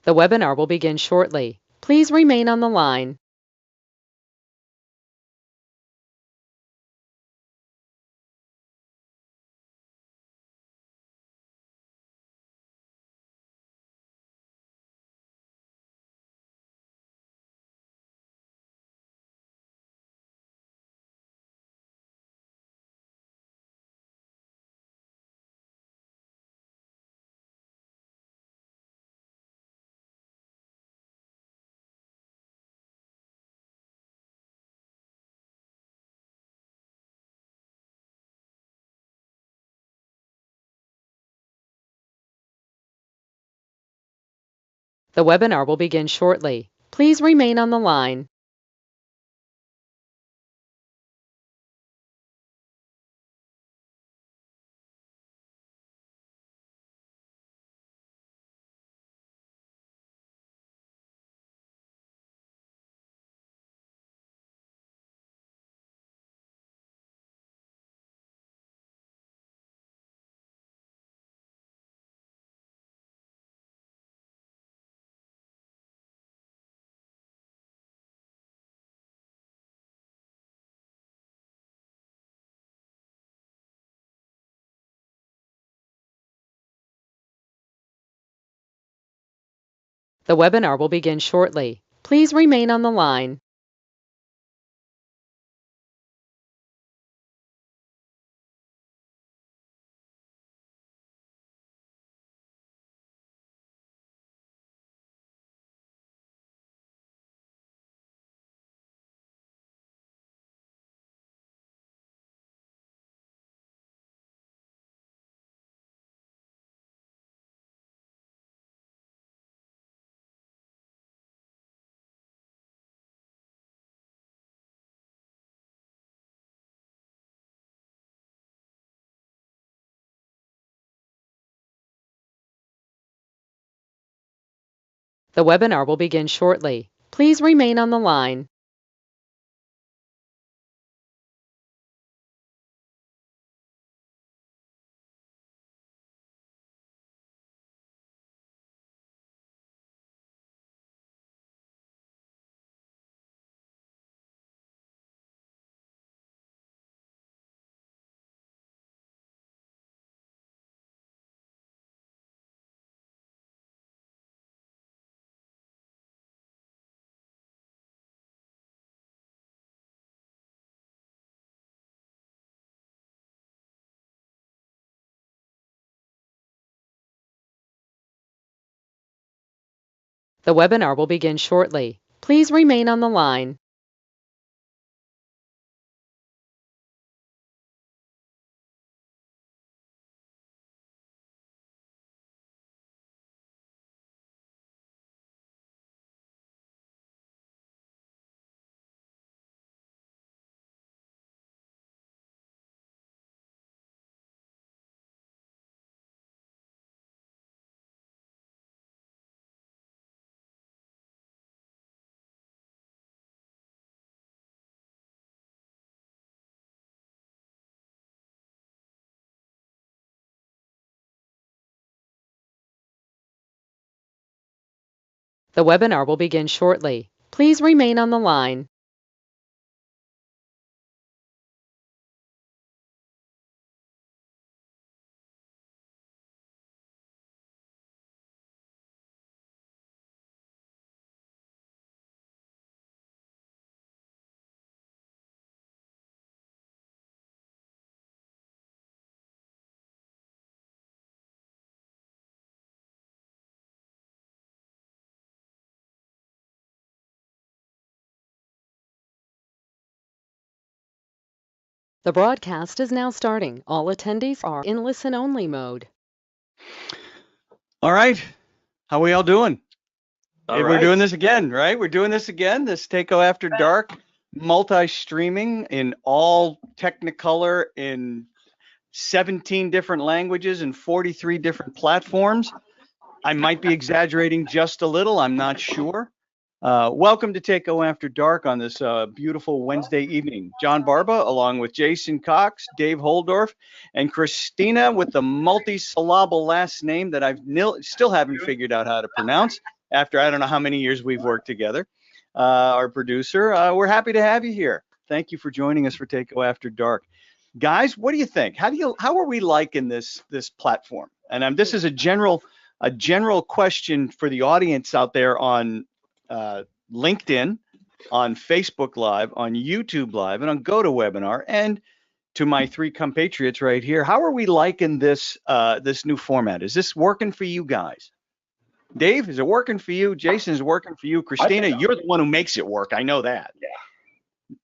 The webinar will begin shortly. Please remain on the line. The webinar will begin shortly. Please remain on the line. The webinar will begin shortly. Please remain on the line. The webinar will begin shortly. Please remain on the line. The webinar will begin shortly. Please remain on the line. The webinar will begin shortly. Please remain on the line. The broadcast is now starting. All attendees are in listen-only mode. All right. How we all doing? All We're right. doing this again, right? We're doing this again. This Takeo After Dark, multi-streaming in all Technicolor in 17 different languages and 43 different platforms. I might be exaggerating just a little. I'm not sure. Welcome to Takeo After Dark on this beautiful Wednesday evening. John Barba, along with Jason Cox, Dave Holdorf, and Christina with the multi-syllable last name that I've still haven't figured out how to pronounce. after I don't know how many years we've worked together. Our producer, we're happy to have you here. Thank you for joining us for Takeo After Dark. Guys, what do you think? How are we liking this platform? And this is a general question for the audience out there on LinkedIn, on Facebook Live, on YouTube Live, and on GoToWebinar, and to my three compatriots right here. How are we liking this new format? Is this working for you guys? Dave, is it working for you? Jason, is it working for you? Christina, you're the one who makes it work. I know that. Yeah.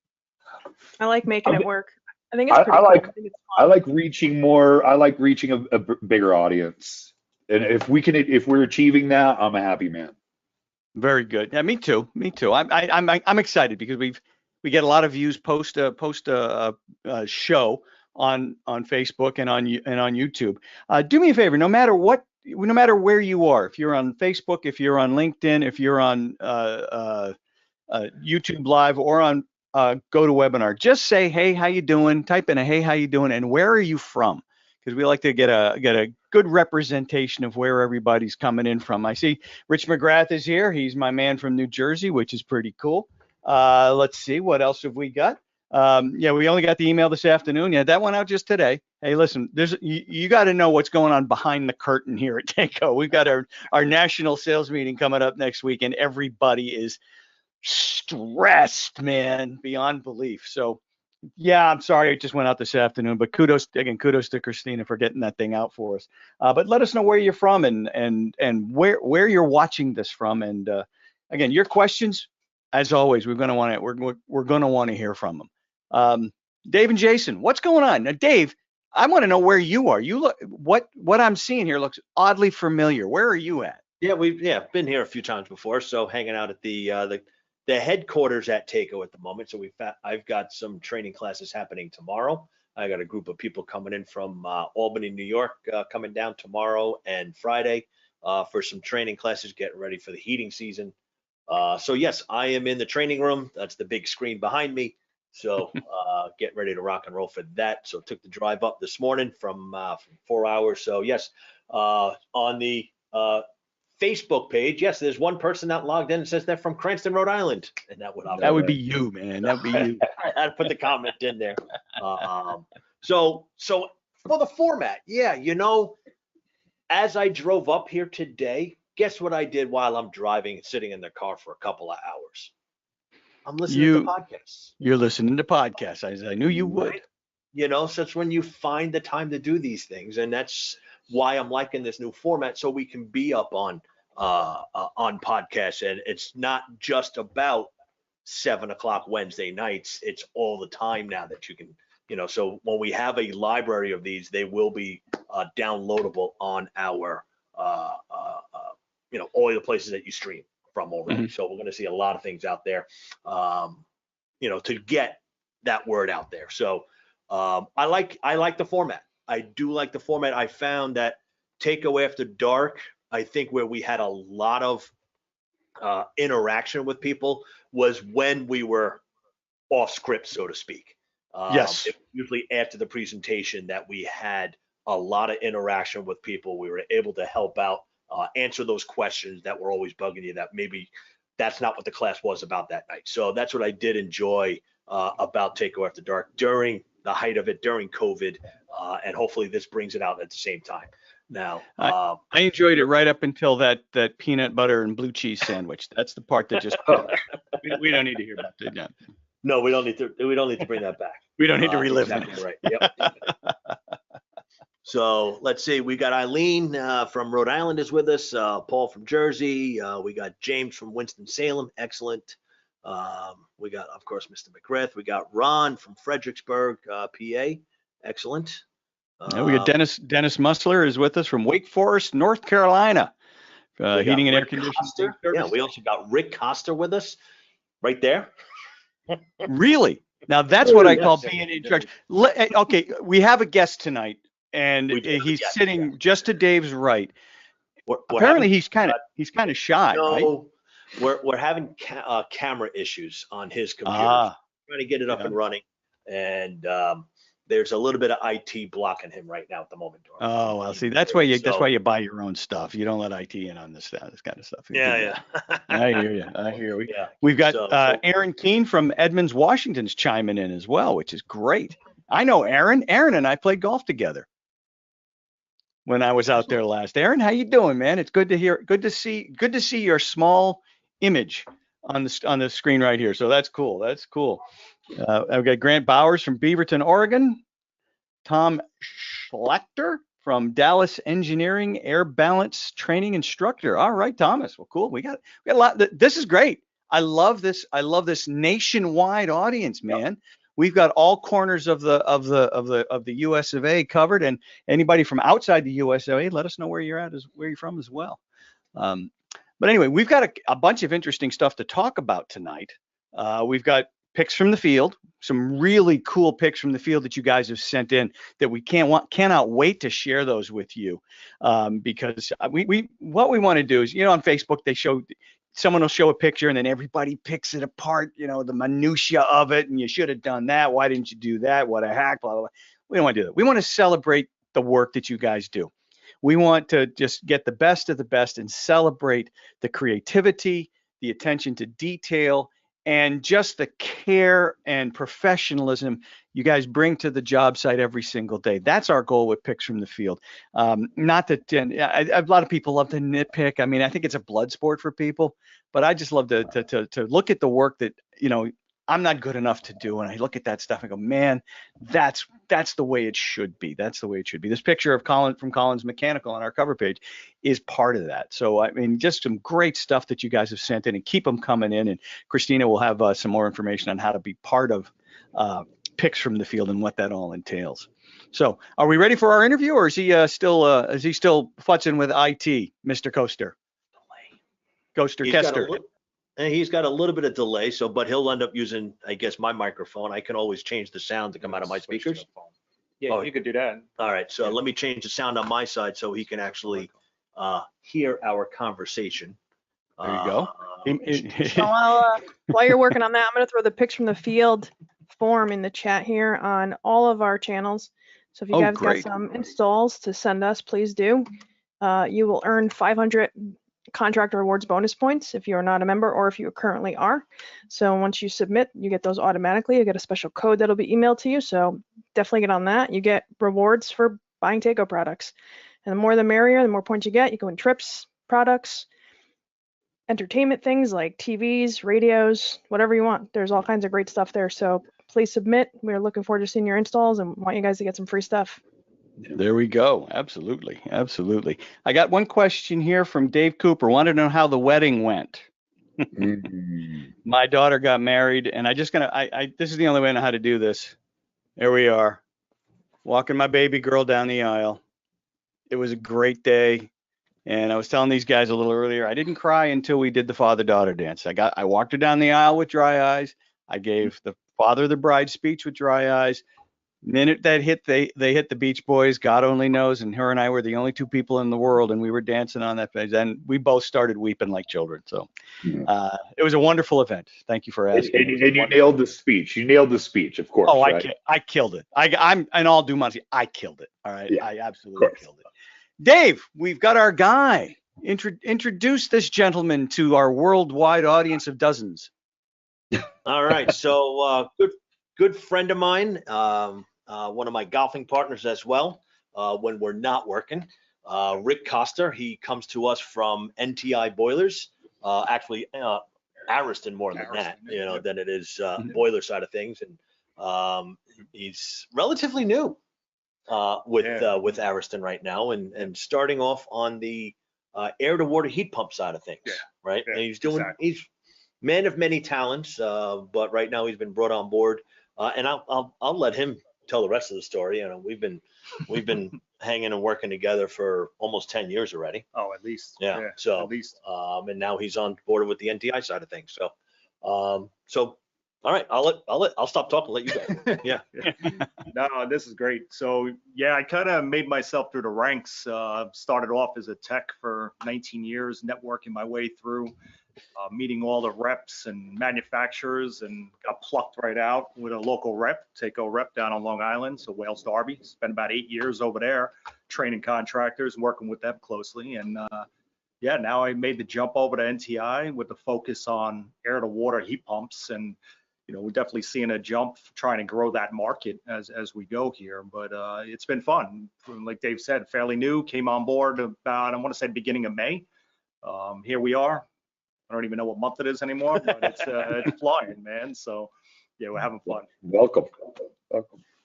I like making it work. I think it's pretty cool. I like reaching more. I like reaching a bigger audience. And if we're achieving that, I'm a happy man. Very good. Yeah, me too. Me too. I'm excited because we get a lot of views post a show on Facebook and on YouTube. Do me a favor, no matter where you are, if you're on Facebook, if you're on LinkedIn, if you're on YouTube Live or on GoToWebinar, just say, hey, how you doing? Type in a hey, how you doing? And where are you from? Because we like to get a good representation of where everybody's coming in from. I see Rich McGrath is here. He's my man from New Jersey, which is pretty cool. Let's see, what else have we got? Yeah, we only got the email this afternoon. Yeah, that went out just today. Hey, listen, you got to know what's going on behind the curtain here at Takeo. We've got our national sales meeting coming up next week, and everybody is stressed, man, beyond belief. So, yeah, I'm sorry it just went out this afternoon, but kudos to Christina for getting that thing out for us. But let us know where you're from and where you're watching this from. And again, your questions, as always, we're going to want to hear from them. Dave and Jason, what's going on? Now, Dave, I want to know where you are. You look what I'm seeing here looks oddly familiar. Where are you at? Yeah, we've been here a few times before. So hanging out at the headquarters at Takeo at the moment. So I've got some training classes happening tomorrow. I got a group of people coming in from Albany, New York, coming down tomorrow and Friday for some training classes, getting ready for the heating season. So yes, I am in the training room. That's the big screen behind me. So getting ready to rock and roll for that. So took the drive up this morning from 4 hours. So yes, on the Facebook page, yes, there's one person that logged in and says they're from Cranston, Rhode Island, and that would be you, man. That would be you. I had to put the comment in there. So for the format, yeah, as I drove up here today, guess what I did while I'm driving and sitting in the car for a couple of hours? I'm listening to podcasts. You're listening to podcasts. I knew you would. Right? So it's when you find the time to do these things, and that's why I'm liking this new format, so we can be up on podcasts, and it's not just about 7:00 Wednesday nights. It's all the time now that you can, so when we have a library of these, they will be downloadable on our all the places that you stream from already. So we're going to see a lot of things out there to get that word out there. So I like the format. I do like the format. I found that Takeo After Dark, I think where we had a lot of interaction with people was when we were off script, so to speak. Yes. It was usually after the presentation that we had a lot of interaction with people. We were able to help out, answer those questions that were always bugging you that maybe that's not what the class was about that night. So that's what I did enjoy about Takeo After Dark during the height of it, during COVID, and hopefully this brings it out at the same time. Now, I enjoyed it right up until that peanut butter and blue cheese sandwich. That's the part that just we don't need to hear about that. No, we don't need to bring that back. We don't need to relive exactly that. Right. Yep. So let's see. We got Eileen from Rhode Island is with us. Paul from Jersey. We got James from Winston-Salem. Excellent. We got, of course, Mr. McGrath. We got Ron from Fredericksburg, PA. Excellent. We got Dennis Musler is with us from Wake Forest, North Carolina. Heating and air conditioning. Yeah, we also got Rick Coster with us right there. Really? Now that's what I call being in charge. Okay, we have a guest tonight, and he's sitting just to Dave's right. Apparently, he's kind of shy. No, right? we're having camera issues on his computer. Trying to get it up and running, and there's a little bit of IT blocking him right now at the moment. Oh, well, see, that's why you buy your own stuff. You don't let IT in on this kind of stuff. Yeah. I hear you. I hear you. Yeah. We've got Aaron Keene from Edmonds, Washington's chiming in as well, which is great. I know Aaron. Aaron and I played golf together when I was out there last. Aaron, how you doing, man? It's good to hear. Good to see your small image on the screen right here. So that's cool. That's cool. I've got Grant Bowers from Beaverton, Oregon. Tom Schlachter from Dallas Engineering, Air Balance Training Instructor. All right, Thomas. Well, cool. We got a lot. This is great. I love this nationwide audience, man. Yep. We've got all corners of the US of A covered, and anybody from outside the US of A, let us know where you're from as well. But anyway, we've got a bunch of interesting stuff to talk about tonight. We've got picks from the field, some really cool picks from the field that you guys have sent in that we cannot wait to share those with you, because what we want to do is, on Facebook someone will show a picture and then everybody picks it apart, the minutia of it, and you should have done that. Why didn't you do that? What a hack, blah, blah, blah. We don't want to do that. We want to celebrate the work that you guys do. We want to just get the best of the best and celebrate the creativity, the attention to detail, and just the care and professionalism you guys bring to the job site every single day. That's our goal with Picks from the Field. Not that a lot of people love to nitpick. I mean, I think it's a blood sport for people, but I just love to look at the work that, I'm not good enough to do. And I look at that stuff and go, man, that's the way it should be. That's the way it should be. This picture of Colin from Collins Mechanical on our cover page is part of that. So, I mean, just some great stuff that you guys have sent in, and keep them coming in. And Christina will have some more information on how to be part of Picks from the Field and what that all entails. So are we ready for our interview, or is he still futzing with IT, Mr. Coaster? Kester. And he's got a little bit of delay, but he'll end up using, I guess, my microphone. I can always change the sound to come out of my speakers. Yeah, you could do that. All right, so let me change the sound on my side so he can actually hear our conversation. There you go. So while you're working on that, I'm going to throw the Picks from the Field form in the chat here on all of our channels. So if you guys got some installs to send us, please do. You will earn 500 contractor rewards bonus points if you're not a member, or if you currently are. So once you submit, you get those automatically. You get a special code that'll be emailed to you. So definitely get on that. You get rewards for buying Taco products. And the more the merrier, the more points you get. You can win trips, products, entertainment things like TVs, radios, whatever you want. There's all kinds of great stuff there. So please submit. We're looking forward to seeing your installs and want you guys to get some free stuff. There we go. Absolutely. Absolutely. I got one question here from Dave Cooper. Wanted to know how the wedding went. My daughter got married, and this is the only way I know how to do this. There we are, walking my baby girl down the aisle. It was a great day. And I was telling these guys a little earlier, I didn't cry until we did the father-daughter dance. I walked her down the aisle with dry eyes. I gave the father of the bride speech with dry eyes. Minute that they hit the Beach Boys, God only knows, and her and I were the only two people in the world, and we were dancing on that page, and we both started weeping like children. So it was a wonderful event. Thank you for asking. And you nailed the speech. You nailed the speech, of course. Oh, right? I killed it. I'm in all due modesty, I killed it. All right, yeah, I absolutely killed it. Dave, we've got our guy. Introduce this gentleman to our worldwide audience of dozens. All right, so good friend of mine. One of my golfing partners as well, when we're not working. Rick Coster, he comes to us from NTI Boilers, actually Ariston more than that, than it is boiler side of things. And he's relatively new with Ariston right now, and starting off on the air to water heat pump side of things, right? Yeah, and he's man of many talents, but right now he's been brought on board, and I'll let him tell the rest of the story. We've been hanging and working together for almost 10 years already. Oh, at least. Yeah. So at least. And now he's on board with the NTI side of things. So all right, I'll stop talking, let you go. Yeah. No, this is great. So yeah, I kind of made myself through the ranks. Started off as a tech for 19 years, networking my way through, meeting all the reps and manufacturers, and got plucked right out with a local rep, TACO rep down on Long Island. So Wales Darby, spent about 8 years over there training contractors and working with them closely. And yeah, now I made the jump over to NTI with the focus on air to water heat pumps. And we're definitely seeing a jump trying to grow that market as we go here. But it's been fun. Like Dave said, fairly new, came on board about, I want to say beginning of May. Here we are. I don't even know what month it is anymore, but it's flying, man. So yeah, we're having fun. Welcome.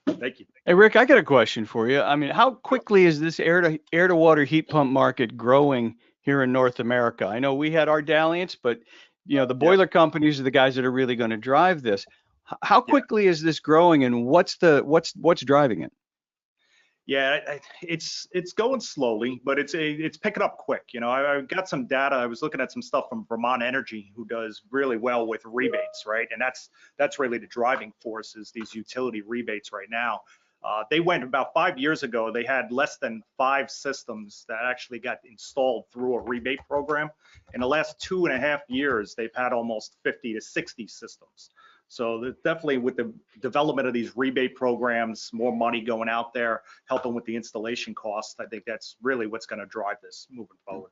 Thank you. Hey, Rick, I got a question for you. I mean, how quickly is this air to water heat pump market growing here in North America? I know we had our dalliance, but the boiler companies are the guys that are really going to drive this. How quickly is this growing, and what's driving it? Yeah, it's going slowly, but it's picking up quick. I got some data. I was looking at some stuff from Vermont Energy, who does really well with rebates, right? And that's really the driving force, is these utility rebates right now. They went about 5 years ago. They had less than 5 systems that actually got installed through a rebate program. In the last 2.5 years, they've had almost 50 to 60 systems. So definitely with the development of these rebate programs, more money going out there, helping with the installation costs, I think that's really what's going to drive this moving forward.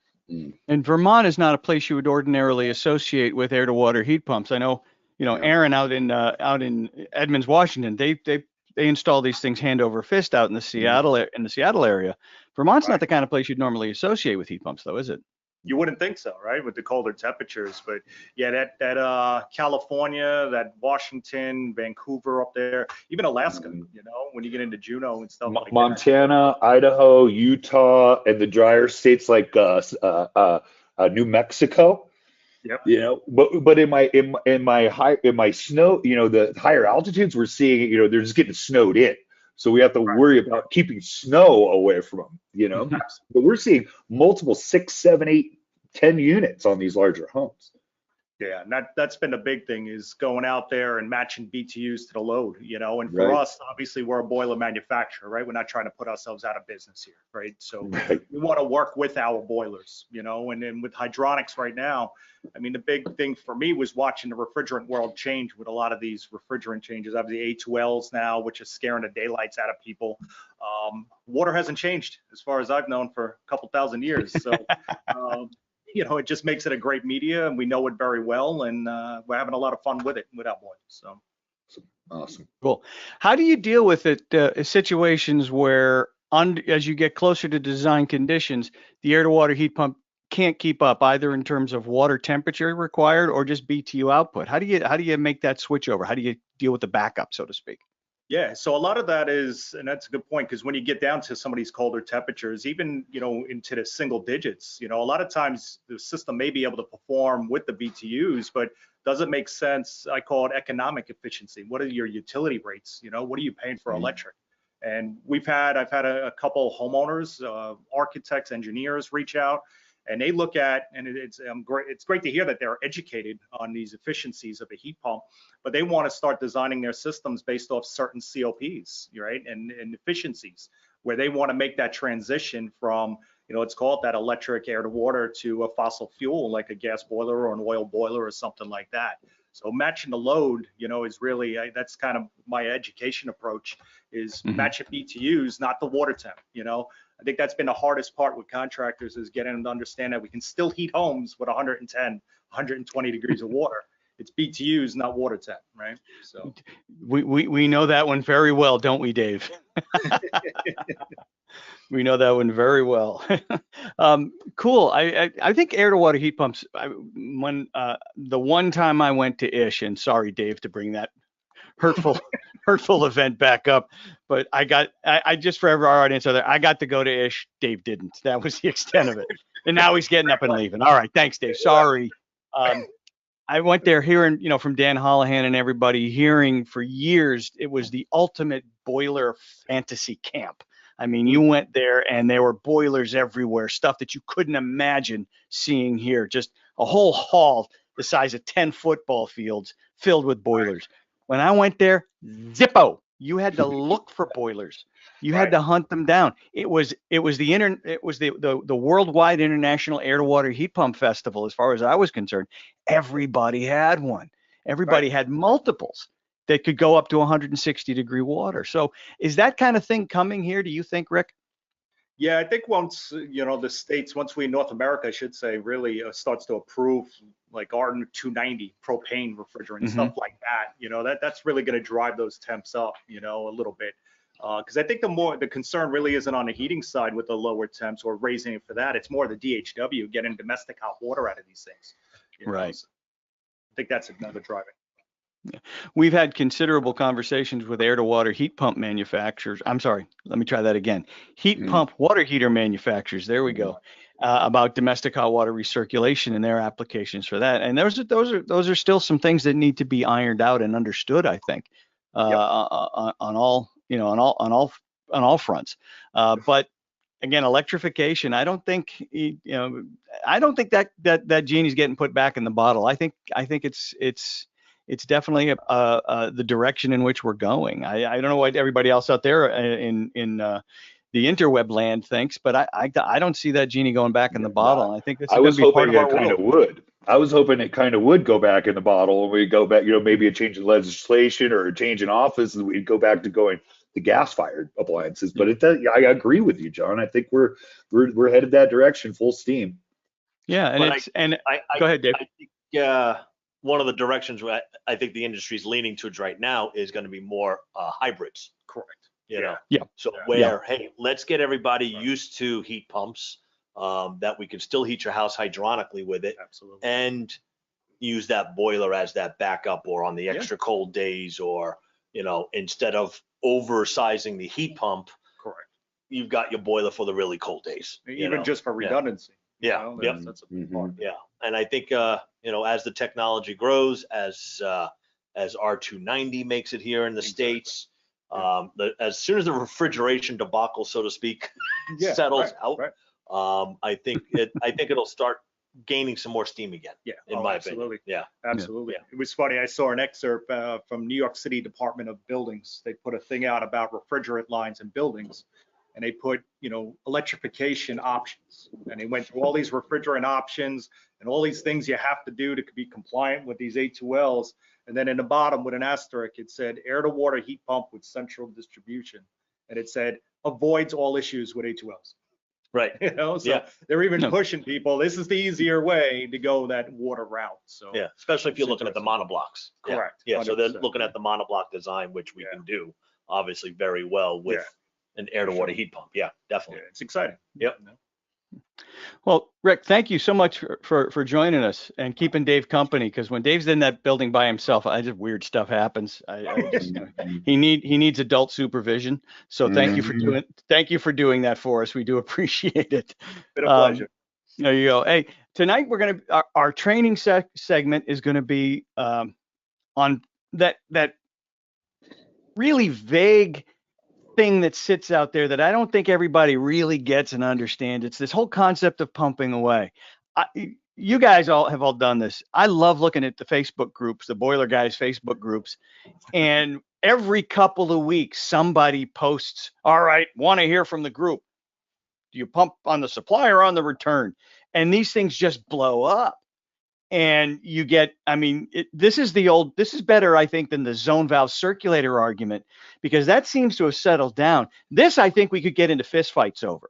And Vermont is not a place you would ordinarily associate with air to water heat pumps. I know, Aaron out in Edmonds, Washington, they install these things hand over fist out in the Seattle area. Vermont's not the kind of place you'd normally associate with heat pumps, though, is it? You wouldn't think so, right? With the colder temperatures, but yeah, that California, that Washington, Vancouver up there, even Alaska, when you get into Juneau and stuff like Montana, Idaho, Utah, and the drier states like New Mexico. Yep. But in my snow, the higher altitudes, we're seeing, they're just getting snowed in. So we have to worry about keeping snow away from them, But we're seeing multiple 6, 7, 8, 10 units on these larger homes. Yeah, and that's been a big thing, is going out there and matching BTUs to the load, and for us, obviously we're a boiler manufacturer, right? We're not trying to put ourselves out of business here, right? So we want to work with our boilers, and then with hydronics right now, I mean, the big thing for me was watching the refrigerant world change with a lot of these refrigerant changes. Obviously A2Ls now, which is scaring the daylights out of people. Water hasn't changed as far as I've known for a couple thousand years. So, it just makes it a great media, and we know it very well, and we're having a lot of fun with it with our boilers. So awesome. Cool. How do you deal with it? Situations where, as you get closer to design conditions, the air to water heat pump can't keep up, either in terms of water temperature required or just BTU output. How do you make that switch over? How do you deal with the backup, so to speak? Yeah, so a lot of that is, and that's a good point, because when you get down to some of these colder temperatures, even into the single digits, a lot of times the system may be able to perform with the BTUs, but does it make sense? I call it economic efficiency. What are your utility rates? What are you paying for electric? And I've had a couple homeowners, architects, engineers reach out. And they look at, and it's great to hear that they're educated on these efficiencies of a heat pump, but they want to start designing their systems based off certain COPs, right, and efficiencies, where they want to make that transition from, let's call it that electric air to water to a fossil fuel, like a gas boiler or an oil boiler or something like that. So matching the load, is really, that's kind of my education approach, is matching BTUs, not the water temp, I think that's been the hardest part with contractors, is getting them to understand that we can still heat homes with 110, 120 degrees of water. It's BTUs, not water temp, right? So we know that one very well, don't we, Dave? We know that one very well. Cool. I think air to water heat pumps. The one time I went to ISH, and sorry, Dave, to bring that hurtful event back up, but I just, for our audience out there, I got to go to ISH. Dave didn't. That was the extent of it. And now he's getting up and leaving. All right, thanks, Dave. Sorry. I went there hearing, from Dan Holohan and everybody, hearing for years it was the ultimate boiler fantasy camp. I mean, you went there and there were boilers everywhere, stuff that you couldn't imagine seeing here. Just a whole hall the size of 10 football fields filled with boilers. When I went there, zippo, You had to look for boilers. You Right. had to hunt them down. It was the worldwide international air to water heat pump festival. As far as I was concerned, everybody had one. Everybody had multiples that could go up to 160-degree water. So is that kind of thing coming here, do you think, Rick? Yeah, I think once, the states, once we, North America, I should say, really starts to approve like R290 propane refrigerant, stuff like that, that's really going to drive those temps up, a little bit. Because I think the concern really isn't on the heating side with the lower temps or raising it for that. It's more the DHW, getting domestic hot water out of these things. Right. So I think that's another driving. We've had considerable conversations with air to water heat pump manufacturers. I'm sorry, let me try that again. Heat pump water heater manufacturers. There we go. About domestic hot water recirculation and their applications for that. And those are still some things that need to be ironed out and understood, I think, on all fronts. But again, electrification, I don't think that genie's getting put back in the bottle. I think it's definitely the direction in which we're going. I don't know what everybody else out there in the interweb land thinks, but I don't see that genie going back in the bottle. And I think this is going to be part of our world. I was hoping it kind of would go back in the bottle, and we go back, maybe a change in legislation or a change in office, and we'd go back to going the gas-fired appliances. But I agree with you, John. I think we're headed that direction, full steam. Yeah, and go ahead, Dave. I think one of the directions I think the industry is leaning towards right now is going to be more hybrids. Correct. Yeah. So hey, let's get everybody used to heat pumps, that we can still heat your house hydronically with it. Absolutely. And use that boiler as that backup, or on the extra cold days, or, instead of oversizing the heat pump, correct, you've got your boiler for the really cold days. Even just for redundancy. That's a big part. Yeah. And I think, as the technology grows, as R290 makes it here in the States, as soon as the refrigeration debacle, so to speak, settles out, I think it'll start gaining some more steam again. Yeah, in my absolutely. opinion. Yeah, absolutely. Yeah. It was funny. I saw an excerpt from New York City Department of Buildings. They put a thing out about refrigerant lines in buildings, and they put, electrification options, and they went through all these refrigerant options and all these things you have to do to be compliant with these A2Ls. And then in the bottom with an asterisk, it said air to water heat pump with central distribution. And it said avoids all issues with A2Ls. Right. So they're even pushing people. This is the easier way to go that water route. So especially if you're looking at the monoblocks. Correct. Yeah. So they're looking at the monoblock design, which we can do obviously very well with an air to water heat pump. Yeah, definitely. It's exciting. Yep. Well, Rick, thank you so much for joining us and keeping Dave company, because when Dave's in that building by himself, weird stuff happens. He needs adult supervision. So thank you for doing that for us. We do appreciate it. Been a pleasure. There you go. Hey, tonight our training segment is going to be on that really vague thing that sits out there that I don't think everybody really gets and understands. It's this whole concept of pumping away. You guys have all done this. I love looking at the Facebook groups, the Boiler Guys Facebook groups, and every couple of weeks somebody posts, all right, want to hear from the group. Do you pump on the supply or on the return? And these things just blow up. And you get, this is better, I think, than the zone valve circulator argument, because that seems to have settled down. This, I think we could get into fistfights over.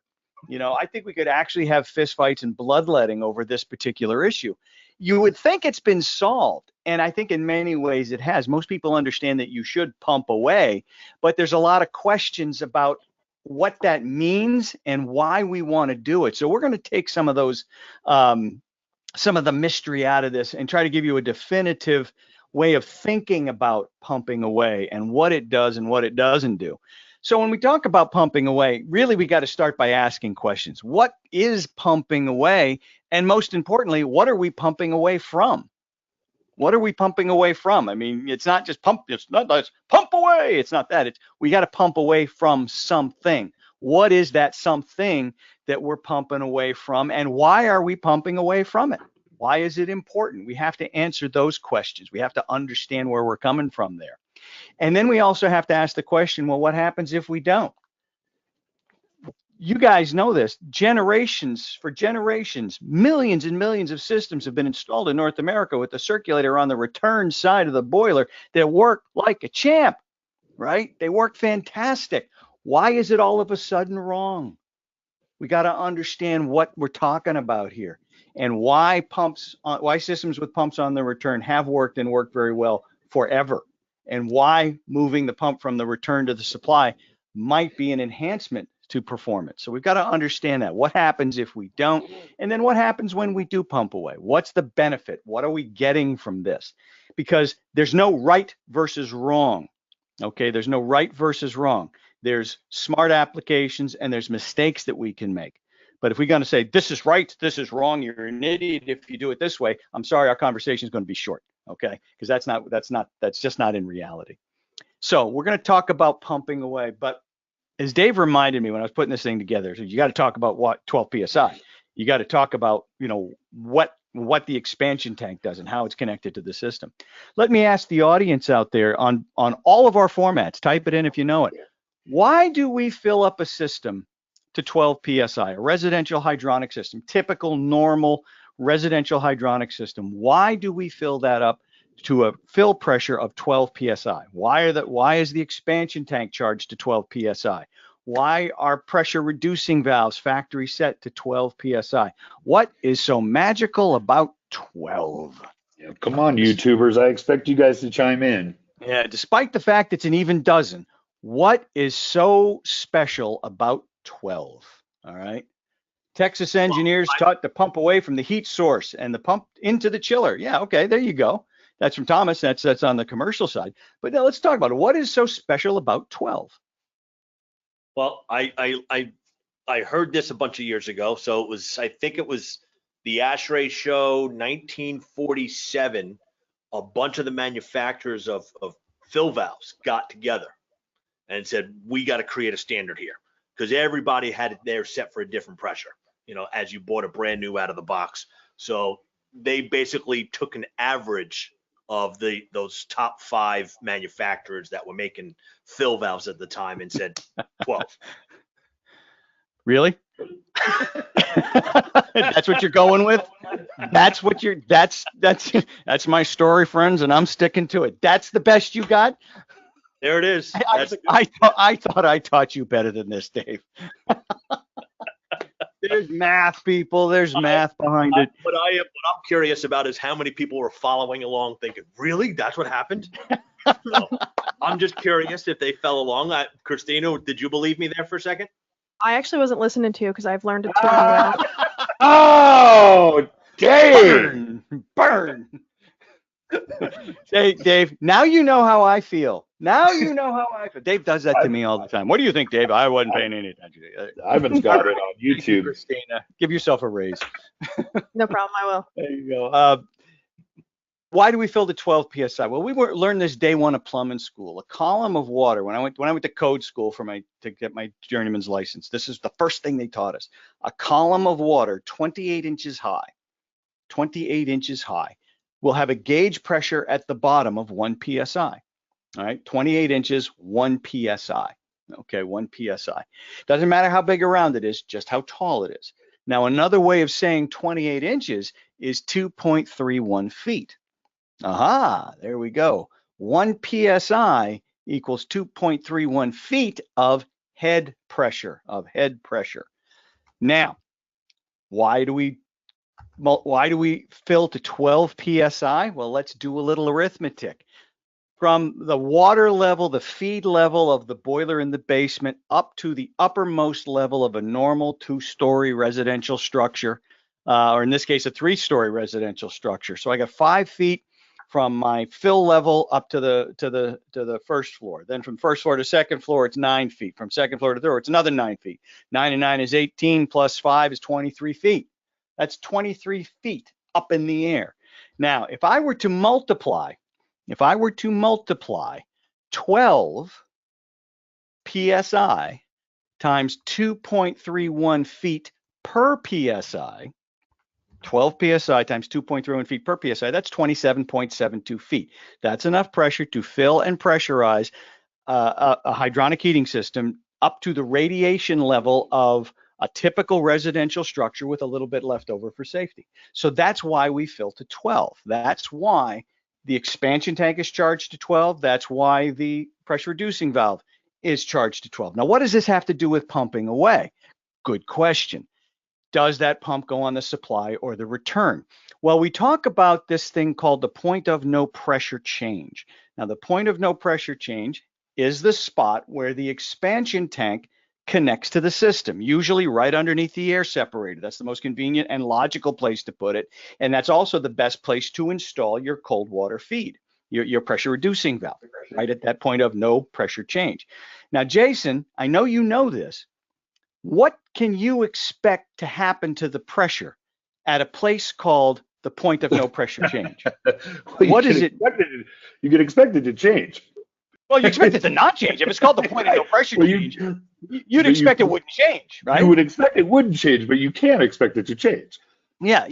I think we could actually have fistfights and bloodletting over this particular issue. You would think it's been solved, and I think in many ways it has. Most people understand that you should pump away, but there's a lot of questions about what that means and why we want to do it. So we're going to take some of those some of the mystery out of this and try to give you a definitive way of thinking about pumping away and what it does and what it doesn't do. So when we talk about pumping away, really we got to start by asking questions. What is pumping away? And most importantly, what are we pumping away from? What are we pumping away from? It's not just pump. It's not just pump away. It's not that. We got to pump away from something. What is that something that we're pumping away from, and why are we pumping away from it? Why is it important? We have to answer those questions. We have to understand where we're coming from there. And then we also have to ask the question, well, what happens if we don't? You guys know this. For generations, millions and millions of systems have been installed in North America with the circulator on the return side of the boiler that work like a champ, right? They work fantastic. Why is it all of a sudden wrong? We got to understand what we're talking about here and why systems with pumps on the return have worked and worked very well forever, and why moving the pump from the return to the supply might be an enhancement to performance. So we've got to understand that. What happens if we don't? And then what happens when we do pump away? What's the benefit? What are we getting from this? Because there's no right versus wrong. Okay, there's no right versus wrong. There's smart applications and there's mistakes that we can make. But if we're going to say this is right, this is wrong, you're an idiot if you do it this way, I'm sorry, our conversation is going to be short. Okay, because that's just not in reality. So we're going to talk about pumping away, but as Dave reminded me when I was putting this thing together, so you got to talk about what 12 psi. You got to talk about, what the expansion tank does and how it's connected to the system. Let me ask the audience out there on all of our formats. Type it in if you know it. Why do we fill up a system to 12 psi? A residential hydronic system, typical normal residential hydronic system. Why do we fill that up to a fill pressure of 12 psi? Why is the expansion tank charged to 12 psi? Why are pressure reducing valves factory set to 12 psi? What is so magical about 12? Yeah, come on, YouTubers. I expect you guys to chime in. Yeah, despite the fact it's an even dozen, what is so special about 12? All right. Texas engineers taught to pump away from the heat source and the pump into the chiller. Yeah, okay, there you go. That's from Thomas. That's on the commercial side. But now let's talk about it. What is so special about 12? Well, I heard this a bunch of years ago. So I think it was the ASHRAE show 1947. A bunch of the manufacturers of fill valves got together and said, we got to create a standard here, because everybody had it there set for a different pressure, as you bought a brand new out of the box. So they basically took an average of those top 5 manufacturers that were making fill valves at the time and said 12. Really? That's what you're going with? That's my story, friends, and I'm sticking to it. That's the best you got? There it is. I thought I taught you better than this, Dave. There's math, people. There's math behind it. What I'm curious about is how many people were following along thinking, really? That's what happened? So, I'm just curious if they fell along. Christina, did you believe me there for a second? I actually wasn't listening to you because I've learned it too well. Oh, Dave! Burn. Hey, Dave, now you know how I feel. Dave does that to me all the time. What do you think, Dave? I wasn't paying any attention. Ivan's got it on YouTube. Christina, give yourself a raise. No problem, I will. There you go. Why do we fill to 12 psi? Well, we learned this day one of plumbing school. A column of water. When I went to code school to get my journeyman's license, this is the first thing they taught us. A column of water, 28 inches high, will have a gauge pressure at the bottom of 1 psi. All right, 28 inches, 1 psi. Okay, 1 psi. Doesn't matter how big around it is, just how tall it is. Now, another way of saying 28 inches is 2.31 feet. Aha, there we go. 1 psi equals 2.31 feet of head pressure, Now, why do we fill to 12 psi? Well, let's do a little arithmetic. From the water level, the feed level of the boiler in the basement, up to the uppermost level of a normal 2-story residential structure, or in this case, a 3-story residential structure. So I got 5 feet from my fill level up to the first floor. Then from first floor to second floor, it's 9 feet. From second floor to third, it's another 9 feet. 9 and 9 is 18, plus 5 is 23 feet. That's 23 feet up in the air. Now, if I were to multiply 12 psi times 2.31 feet per psi, 12 psi times 2.31 feet per psi, that's 27.72 feet. That's enough pressure to fill and pressurize a hydronic heating system up to the radiation level of a typical residential structure with a little bit left over for safety. So that's why we fill to 12. That's why the expansion tank is charged to 12. That's why the pressure reducing valve is charged to 12. Now, what does this have to do with pumping away? Good question. Does that pump go on the supply or the return? Well, we talk about this thing called the point of no pressure change. Now, the point of no pressure change is the spot where the expansion tank connects to the system, usually right underneath the air separator. That's the most convenient and logical place to put it. And that's also the best place to install your cold water feed, your pressure reducing valve, right at that point of no pressure change. Now, Jason, I know you know this. What can you expect to happen to the pressure at a place called the point of no pressure change? Well, What is it? You can expect it to change. Well, you expect it to not change. If it's called the point of no pressure Well, change, you'd expect it wouldn't change, right? You would expect it wouldn't change, but you can't expect it to change. Yeah,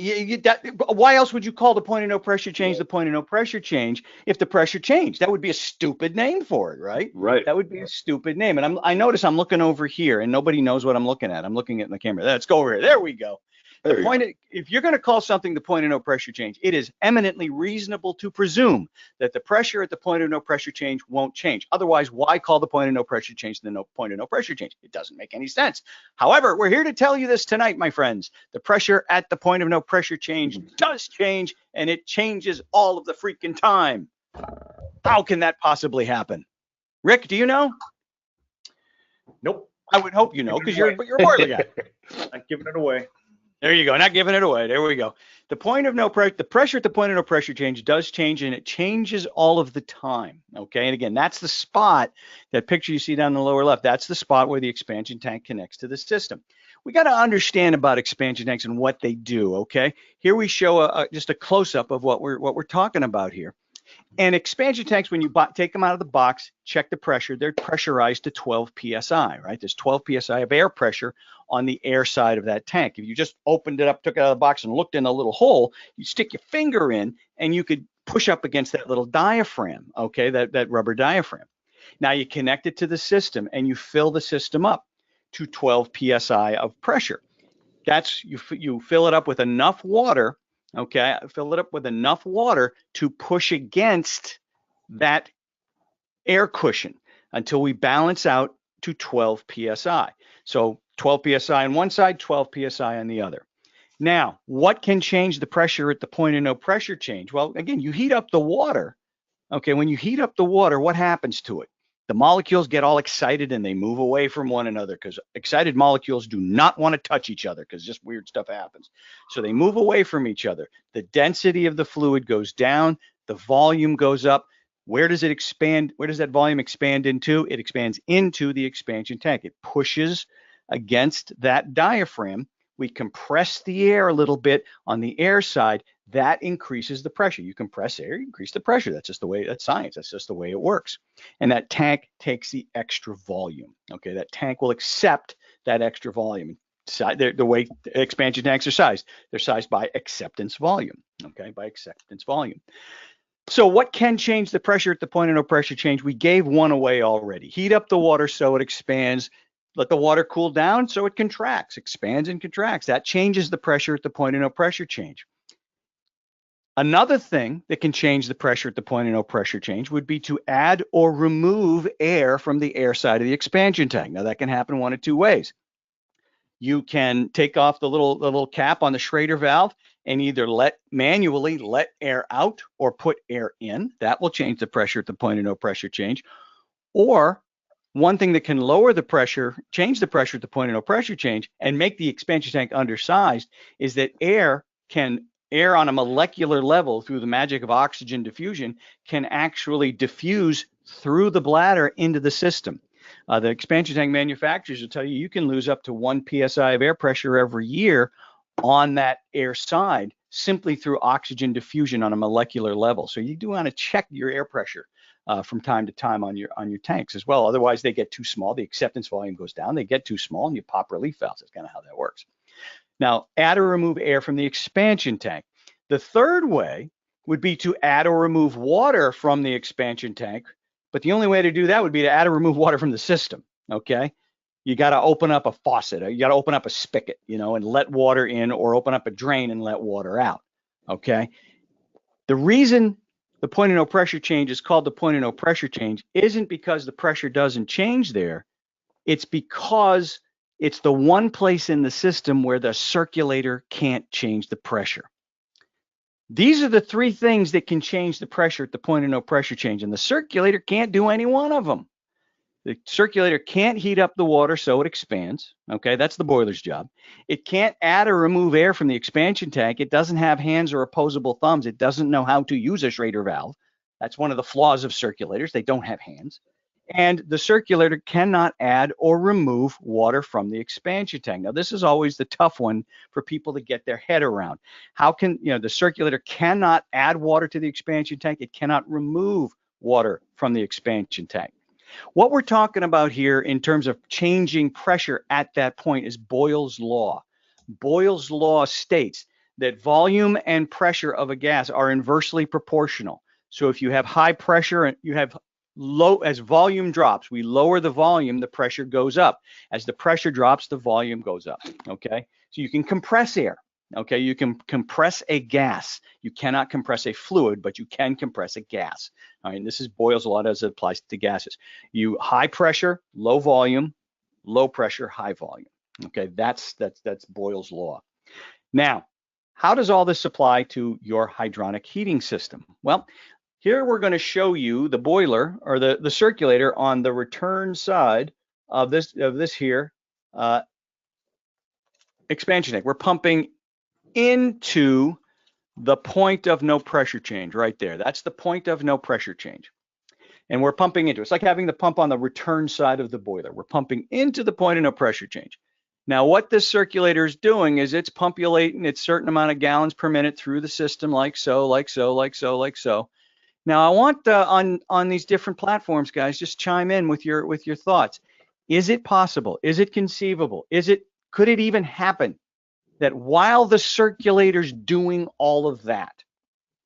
why else would you call the point of no pressure change the point of no pressure change if the pressure changed? That would be a stupid name for it, right? Right. That would be a stupid name. And I notice I'm looking over here and nobody knows what I'm looking at. I'm looking at the camera. Let's go over here. There we go. If you're going to call something the point of no pressure change, it is eminently reasonable to presume that the pressure at the point of no pressure change won't change. Otherwise, why call the point of no pressure change the point of no pressure change? It doesn't make any sense. However, we're here to tell you this tonight, my friends. The pressure at the point of no pressure change does change, and it changes all of the freaking time. How can that possibly happen? Rick, do you know? Nope. I would hope you know, because you're a boiler guy. Not giving it away. There you go. Not giving it away. There we go. The point of no pressure, the pressure at the point of no pressure change does change, and it changes all of the time. Okay. And again, that's the spot, that picture you see down in the lower left, that's the spot where the expansion tank connects to the system. We got to understand about expansion tanks and what they do. Okay. Here we show just a close up of what we're talking about here. And expansion tanks, when you take them out of the box, check the pressure, they're pressurized to 12 psi, right? There's 12 psi of air pressure on the air side of that tank. If you just opened it up, took it out of the box and looked in a little hole, you stick your finger in and you could push up against that little diaphragm, okay, that rubber diaphragm. Now you connect it to the system and you fill the system up to 12 psi of pressure. That's, you fill it up with enough water. Okay, fill it up with enough water to push against that air cushion until we balance out to 12 psi. So 12 psi on one side, 12 psi on the other. Now, what can change the pressure at the point of no pressure change? Well, again, you heat up the water. Okay, when you heat up the water, what happens to it? The molecules get all excited and they move away from one another, because excited molecules do not want to touch each other because just weird stuff happens. So they move away from each other. The density of the fluid goes down, the volume goes up. Where does it expand? Where does that volume expand into? It expands into the expansion tank. It pushes against that diaphragm. We compress the air a little bit on the air side. That increases the pressure. You compress air, you increase the pressure. That's just the way, that's science. That's just the way it works. And that tank takes the extra volume. Okay, that tank will accept that extra volume. The way expansion tanks are sized, they're sized by acceptance volume. Okay, by acceptance volume. So what can change the pressure at the point of no pressure change? We gave one away already. Heat up the water so it expands. Let the water cool down so it contracts, expands and contracts. That changes the pressure at the point of no pressure change. Another thing that can change the pressure at the point of no pressure change would be to add or remove air from the air side of the expansion tank. Now that can happen one of two ways. You can take off the little cap on the Schrader valve and either manually let air out or put air in. That will change the pressure at the point of no pressure change. Or one thing that can lower the pressure, change the pressure at the point of no pressure change and make the expansion tank undersized is that air on a molecular level through the magic of oxygen diffusion can actually diffuse through the bladder into the system. The expansion tank manufacturers will tell you you can lose up to 1 psi of air pressure every year on that air side simply through oxygen diffusion on a molecular level. So you do want to check your air pressure from time to time on your tanks as well. Otherwise they get too small. The acceptance volume goes down. They get too small and you pop relief valves. That's kind of how that works. Now, add or remove air from the expansion tank. The third way would be to add or remove water from the expansion tank, but the only way to do that would be to add or remove water from the system, okay? You got to open up a faucet, or you got to open up a spigot, and let water in, or open up a drain and let water out, okay? The reason the point of no pressure change is called the point of no pressure change isn't because the pressure doesn't change there. It's because it's the one place in the system where the circulator can't change the pressure. These are the three things that can change the pressure at the point of no pressure change, and the circulator can't do any one of them. The circulator can't heat up the water so it expands. Okay, that's the boiler's job. It can't add or remove air from the expansion tank. It doesn't have hands or opposable thumbs. It doesn't know how to use a Schrader valve. That's one of the flaws of circulators. They don't have hands. And the circulator cannot add or remove water from the expansion tank. Now, this is always the tough one for people to get their head around. How can, the circulator cannot add water to the expansion tank. It cannot remove water from the expansion tank. What we're talking about here in terms of changing pressure at that point is Boyle's law. Boyle's law states that volume and pressure of a gas are inversely proportional. So if you have high pressure and you have low, as volume drops, we lower the volume, the pressure goes up. As the pressure drops, the volume goes up, okay? So you can compress air, okay? You can compress a gas. You cannot compress a fluid, but you can compress a gas. All right, and this is Boyle's law as it applies to gases. You high pressure, low volume, low pressure, high volume. Okay, that's Boyle's law. Now, how does all this apply to your hydronic heating system? Well, here we're going to show you the boiler or the circulator on the return side of this here expansion tank. We're pumping into the point of no pressure change right there. That's the point of no pressure change. And we're pumping into it. It's like having the pump on the return side of the boiler. We're pumping into the point of no pressure change. Now, what this circulator is doing is it's pumpulating its certain amount of gallons per minute through the system, like so, like so, like so, like so. Now, I want on these different platforms, guys, just chime in with your thoughts. Is it possible? Is it conceivable? Could it even happen that while the circulator's doing all of that,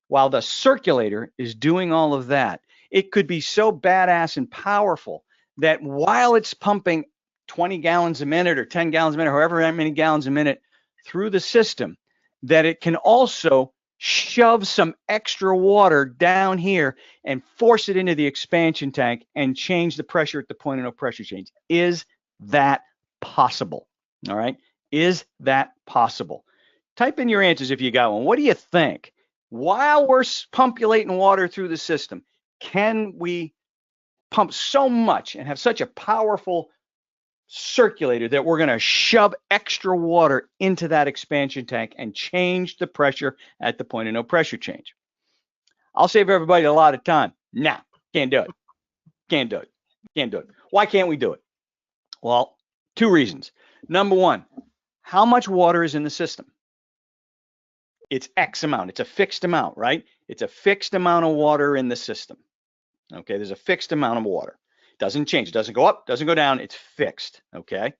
while the circulator is doing all of that, it could be so badass and powerful that while it's pumping 20 gallons a minute or 10 gallons a minute, however many gallons a minute through the system, that it can also shove some extra water down here and force it into the expansion tank and change the pressure at the point of no pressure change. Is that possible? All right. Is that possible? Type in your answers if you got one. What do you think? While we're pumpulating water through the system, can we pump so much and have such a powerful circulator that we're going to shove extra water into that expansion tank and change the pressure at the point of no pressure change? I'll save everybody a lot of time. Nah, can't do it. Can't do it. Can't do it. Why can't we do it? Well, two reasons. Number one, how much water is in the system? It's X amount. It's a fixed amount, right? It's a fixed amount of water in the system. Okay, there's a fixed amount of water. It doesn't change. It doesn't go up, doesn't go down. It's fixed, okay?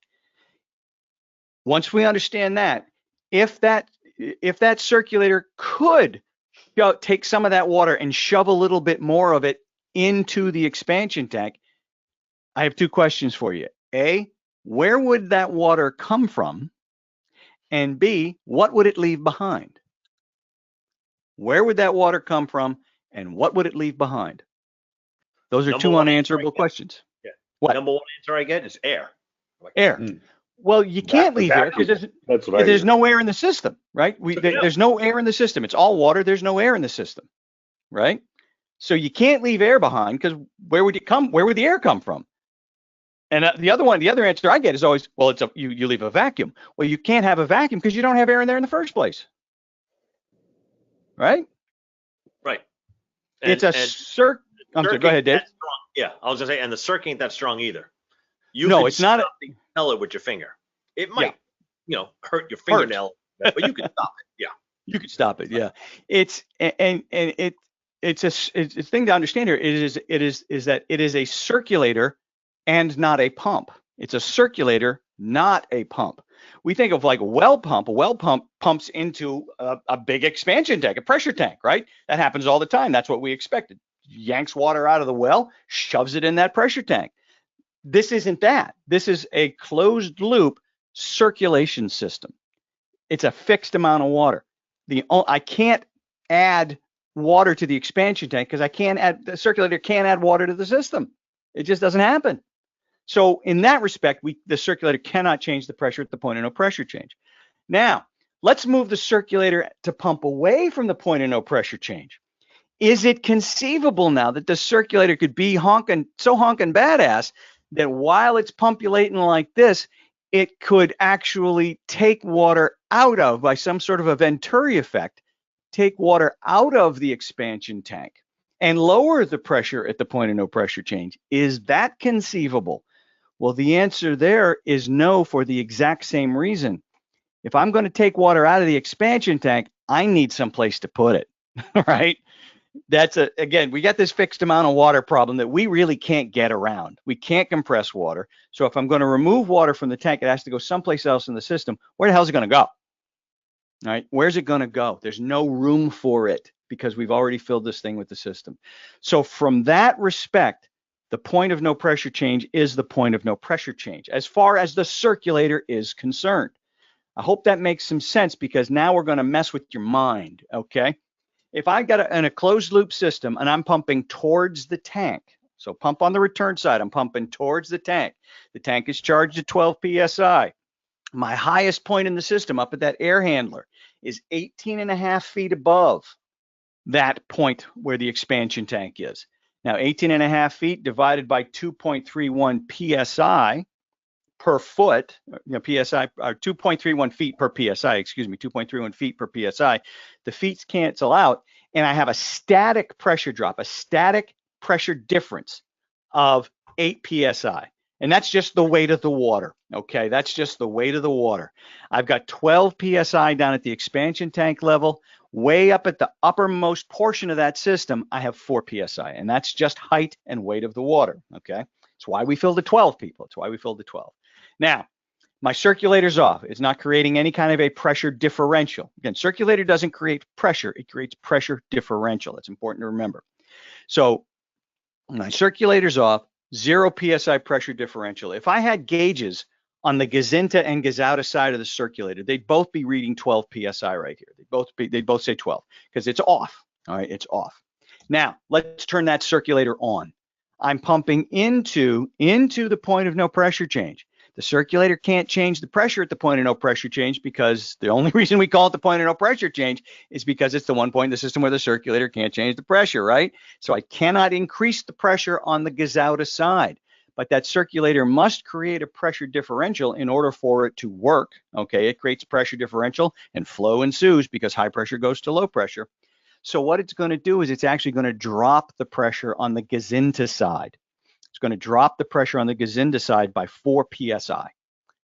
Once we understand that, if that circulator could take some of that water and shove a little bit more of it into the expansion tank, I have two questions for you. A, where would that water come from? And B, what would it leave behind? Where would that water come from and what would it leave behind? Those are two unanswerable questions. Yeah. What? Number one answer I get is air. Air. Well, you can't leave air because there's no air in the system, right? There's no air in the system. It's all water. There's no air in the system, right? So you can't leave air behind because where would the air come from? And the other answer I get is always, well, you leave a vacuum. Well, you can't have a vacuum because you don't have air in there in the first place, right? Right. It's a circuit. I'm sorry, go ahead, Dave. Yeah, I was gonna say, and the circuit ain't that strong either. It's not. Tell it with your finger. It might, hurt your fingernail, but you can stop it. Yeah. You can stop it. Yeah. It's a thing to understand here. It is that it is a circulator and not a pump. It's a circulator, not a pump. We think of like a well pump. A well pump pumps into a big expansion tank, a pressure tank, right? That happens all the time. That's what we expected. Yanks water out of the well, shoves it in that pressure tank. This isn't that. This is a closed loop circulation system. It's a fixed amount of water. I can't add water to the expansion tank because the circulator can't add water to the system. It just doesn't happen. So in that respect, the circulator cannot change the pressure at the point of no pressure change. Now, let's move the circulator to pump away from the point of no pressure change. Is it conceivable now that the circulator could be so honking badass that while it's pumpulating like this, it could actually take water out of, by some sort of a Venturi effect, take water out of the expansion tank and lower the pressure at the point of no pressure change? Is that conceivable? Well, the answer there is no, for the exact same reason. If I'm going to take water out of the expansion tank, I need some place to put it, right? Again, we got this fixed amount of water problem that we really can't get around. We can't compress water. So if I'm going to remove water from the tank, it has to go someplace else in the system. Where the hell is it going to go? All right, where's it going to go? There's no room for it because we've already filled this thing with the system. So from that respect, the point of no pressure change is the point of no pressure change as far as the circulator is concerned. I hope that makes some sense, because now we're going to mess with your mind, okay? If I got in a closed loop system and I'm pumping towards the tank, so pump on the return side, I'm pumping towards the tank. The tank is charged at 12 PSI. My highest point in the system up at that air handler is 18.5 feet above that point where the expansion tank is. Now, 18.5 feet divided by 2.31 PSI per foot, PSI, or 2.31 feet per PSI, excuse me, 2.31 feet per PSI. The feet cancel out, and I have a static pressure drop, a static pressure difference of 8 PSI. And that's just the weight of the water, okay? That's just the weight of the water. I've got 12 PSI down at the expansion tank level. Way up at the uppermost portion of that system, I have 4 PSI, and that's just height and weight of the water, okay? That's why we filled the 12, people. That's why we filled the 12. Now, my circulator's off. It's not creating any kind of a pressure differential. Again, circulator doesn't create pressure. It creates pressure differential. That's important to remember. So my circulator's off, 0 PSI pressure differential. If I had gauges on the Gazinta and Gazauta side of the circulator, they'd both be reading 12 PSI right here. They'd both say 12 because it's off. All right, it's off. Now, let's turn that circulator on. I'm pumping into the point of no pressure change. The circulator can't change the pressure at the point of no pressure change, because the only reason we call it the point of no pressure change is because it's the one point in the system where the circulator can't change the pressure, right? So I cannot increase the pressure on the Gazauta side, but that circulator must create a pressure differential in order for it to work, okay? It creates pressure differential and flow ensues because high pressure goes to low pressure. So what it's going to do is it's actually going to drop the pressure on the Gazinta side. It's going to drop the pressure on the Gazinta side by 4 PSI.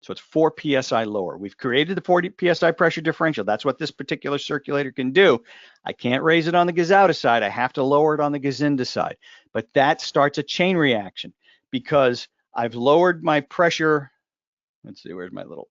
So it's 4 PSI lower. We've created the 40 PSI pressure differential. That's what this particular circulator can do. I can't raise it on the Gazauta side. I have to lower it on the Gazinta side. But that starts a chain reaction because I've lowered my pressure. Let's see, where's my little,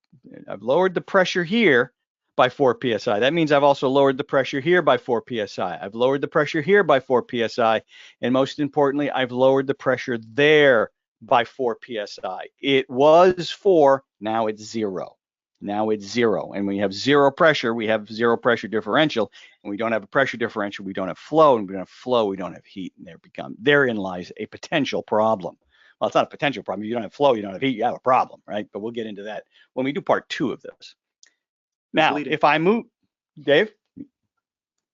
I've lowered the pressure here by 4 PSI. That means I've also lowered the pressure here by 4 PSI. I've lowered the pressure here by 4 PSI. And most importantly, I've lowered the pressure there by 4 PSI. It was 4, now it's 0. Now it's 0. And when you have 0 pressure, we have 0 pressure differential. And we don't have a pressure differential, we don't have flow. And we don't have flow, we don't have heat. And therein lies a potential problem. Well, it's not a potential problem. If you don't have flow, you don't have heat, you have a problem, right? But we'll get into that when we do part 2 of this. Now, if I move, Dave?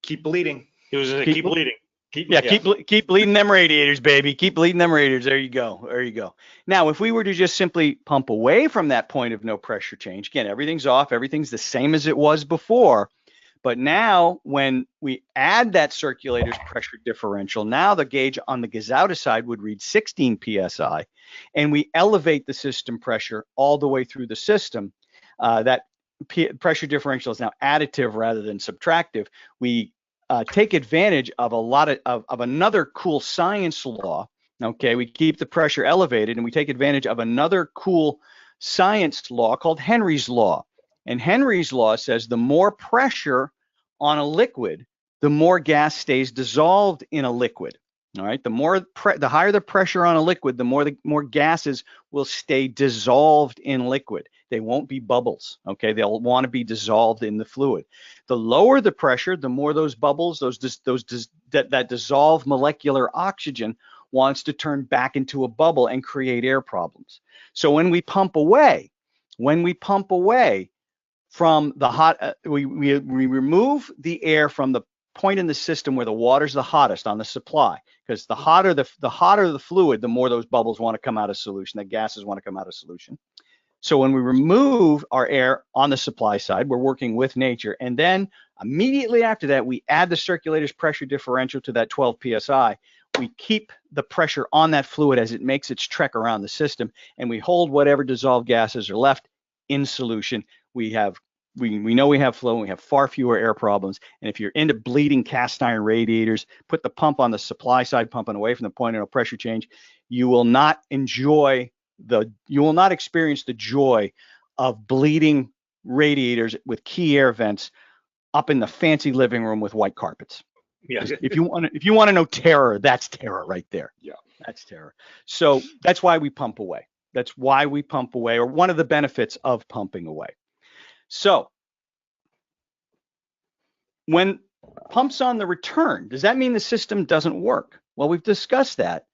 Keep bleeding. He was going to keep bleeding. Keep bleeding them radiators, baby. Keep bleeding them radiators. There you go. There you go. Now, if we were to just simply pump away from that point of no pressure change, again, everything's off. Everything's the same as it was before. But now when we add that circulator's pressure differential, now the gauge on the Gazauta side would read 16 PSI, and we elevate the system pressure all the way through the system. That pressure differential is now additive rather than subtractive. We take advantage of a lot of another cool science law. Okay, we keep the pressure elevated, and we take advantage of another cool science law called Henry's law. And Henry's law says the more pressure on a liquid, the more gas stays dissolved in a liquid. All right, the higher the pressure on a liquid, the more gases will stay dissolved in liquid. They won't be bubbles. Okay, they'll want to be dissolved in the fluid. The lower the pressure, the more those bubbles, that dissolved molecular oxygen wants to turn back into a bubble and create air problems. So when we pump away from the hot, we remove the air from the point in the system where the water's the hottest on the supply, because the hotter the fluid, the more those bubbles want to come out of solution, the gases want to come out of solution. So when we remove our air on the supply side, we're working with nature, and then immediately after that, we add the circulator's pressure differential to that 12 psi. We keep the pressure on that fluid as it makes its trek around the system, and we hold whatever dissolved gases are left in solution. We know we have flow, and we have far fewer air problems. And if you're into bleeding cast iron radiators, put the pump on the supply side, pumping away from the point of no pressure change. You will not experience the joy of bleeding radiators with key air vents up in the fancy living room with white carpets. Yeah. If you want to know terror, that's terror right there. Yeah. That's terror. So that's why we pump away. That's why we pump away, or one of the benefits of pumping away. So when pumps on the return, does that mean the system doesn't work? Well, we've discussed that,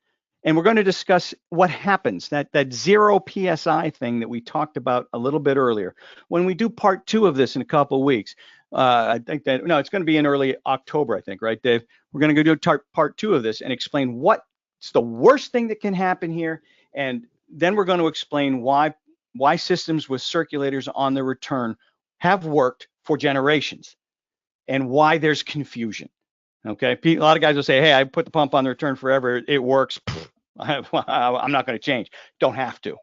and we're going to discuss what happens, that 0 psi thing that we talked about a little bit earlier. When we do part 2 of this in a couple of weeks, I think it's going to be in early October, I think, right, Dave? We're going to go do part 2 of this and explain what's the worst thing that can happen here, and then we're going to explain why systems with circulators on the return have worked for generations and why there's confusion. Okay, a lot of guys will say, hey, I put the pump on the return forever, it works. I'm not going to change. Don't have to.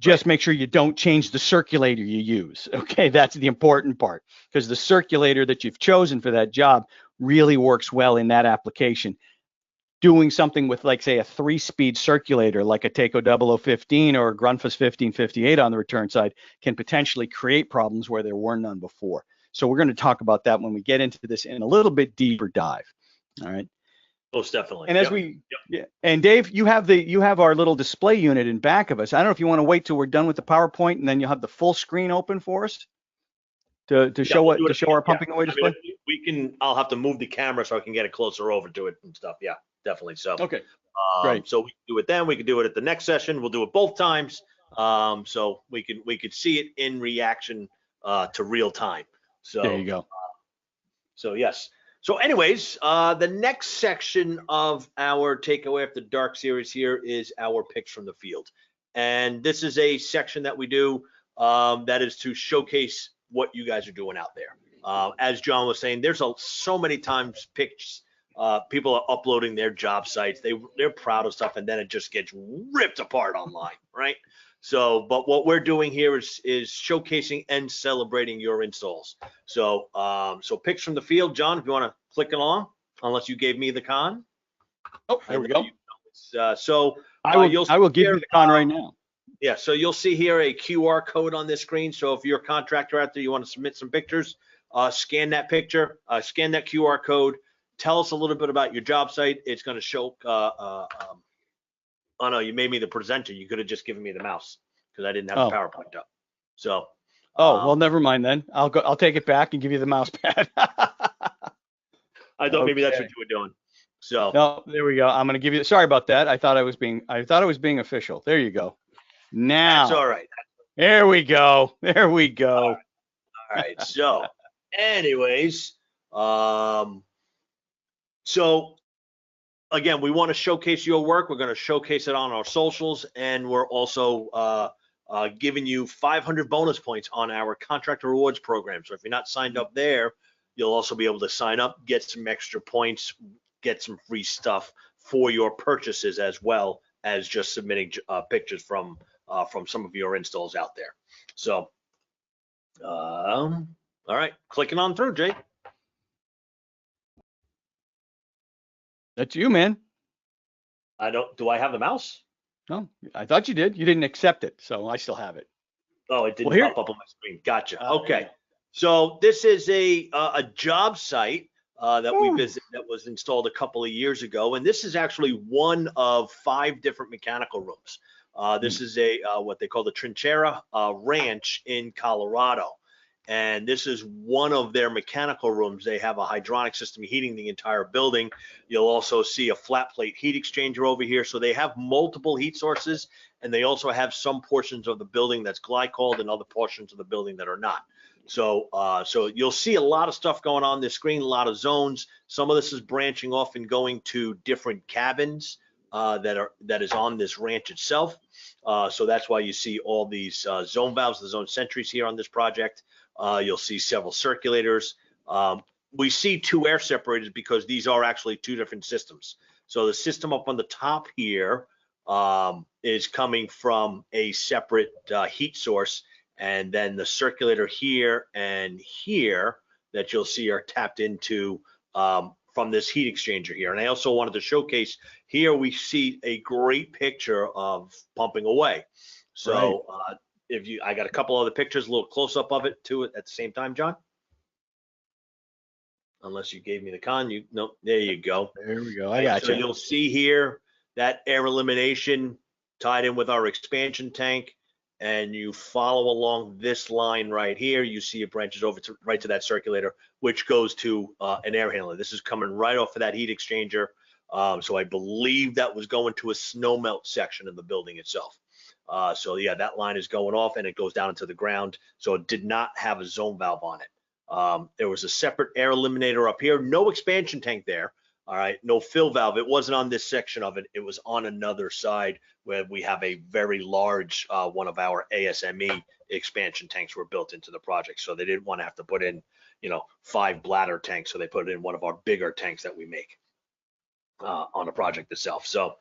Just make sure you don't change the circulator you use. Okay, that's the important part, because the circulator that you've chosen for that job really works well in that application. Doing something with, like, say, a 3-speed circulator like a Taco 0015 or a Grundfos 1558 on the return side can potentially create problems where there were none before. So we're going to talk about that when we get into this in a little bit deeper dive. All right. Most definitely. And as and Dave, you have our little display unit in back of us. I don't know if you want to wait till we're done with the PowerPoint and then you'll have the full screen open for us to show our pumping away display. I mean, I'll have to move the camera so I can get it closer over to it and stuff. Yeah, definitely. So okay, great. So we can do it then. We can do it at the next session. We'll do it both times. So we could see it in reaction to real time. So there you go. So yes. So anyways, the next section of our Takeaway After Dark series here is our picks from the field. And this is a section that we do that is to showcase what you guys are doing out there. As John was saying, there's so many times picks, people are uploading their job sites. They're proud of stuff, and then it just gets ripped apart online, right? So, but what we're doing here is showcasing and celebrating your installs. So, so picks from the field, John, if you want to click along, unless you gave me the con. Oh, there we go. I will give you the con right now. Yeah, so you'll see here a QR code on this screen. So if you're a contractor out there, you want to submit some pictures, scan that picture, scan that QR code, tell us a little bit about your job site. It's going to show, oh no, you made me the presenter. You could have just given me the mouse because I didn't have the PowerPoint up. So. Well, never mind then. I'll take it back and give you the mouse pad. I thought maybe that's what you were doing. So. No, there we go. I'm going to give you, sorry about that. I thought I was being official. There you go. Now. That's all right. There we go. There we go. All right. So anyways, so again, we want to showcase your work. We're going to showcase it on our socials, and we're also giving you 500 bonus points on our contractor rewards program. So if you're not signed up there, you'll also be able to sign up, get some extra points, get some free stuff for your purchases, as well as just submitting pictures from some of your installs out there. So, all right, clicking on through, Jay. That's you, man. Do I have the mouse? No, I thought you did. You didn't accept it, so I still have it. Oh, it didn't Well, here- pop up on my screen. Gotcha. Oh, Okay. yeah. So this is a job site that we visited that was installed a couple of years ago, and this is actually one of 5 different mechanical rooms. This is a what they call the Trinchera Ranch in Colorado, and this is one of their mechanical rooms. They have a hydronic system heating the entire building. You'll also see a flat plate heat exchanger over here. So they have multiple heat sources, and they also have some portions of the building that's glycoled and other portions of the building that are not. So so you'll see a lot of stuff going on this screen, a lot of zones. Some of this is branching off and going to different cabins that is on this ranch itself. So that's why you see all these zone valves, the zone sentries here on this project. You'll see several circulators. We see 2 air separators because these are actually 2 different systems. So the system up on the top here is coming from a separate heat source, and then the circulator here and here that you'll see are tapped into from this heat exchanger here. And I also wanted to showcase here, we see a great picture of pumping away. So I got a couple other pictures, a little close up of it too at the same time, John. Unless you gave me the con, nope, there you go. There we go. I got So you. you'll see here that air elimination tied in with our expansion tank, and you follow along this line right here. You see it branches over to right to that circulator, which goes to an air handler. This is coming right off of that heat exchanger. So I believe that was going to a snow melt section in the building itself. So yeah, that line is going off and it goes down into the ground. So it did not have a zone valve on it. There was a separate air eliminator up here, no expansion tank there. All right, no fill valve. It wasn't on this section of it. It was on another side where we have a very large one of our ASME expansion tanks were built into the project. So they didn't want to have to put in, 5 bladder tanks. So they put it in one of our bigger tanks that we make on the project itself. So,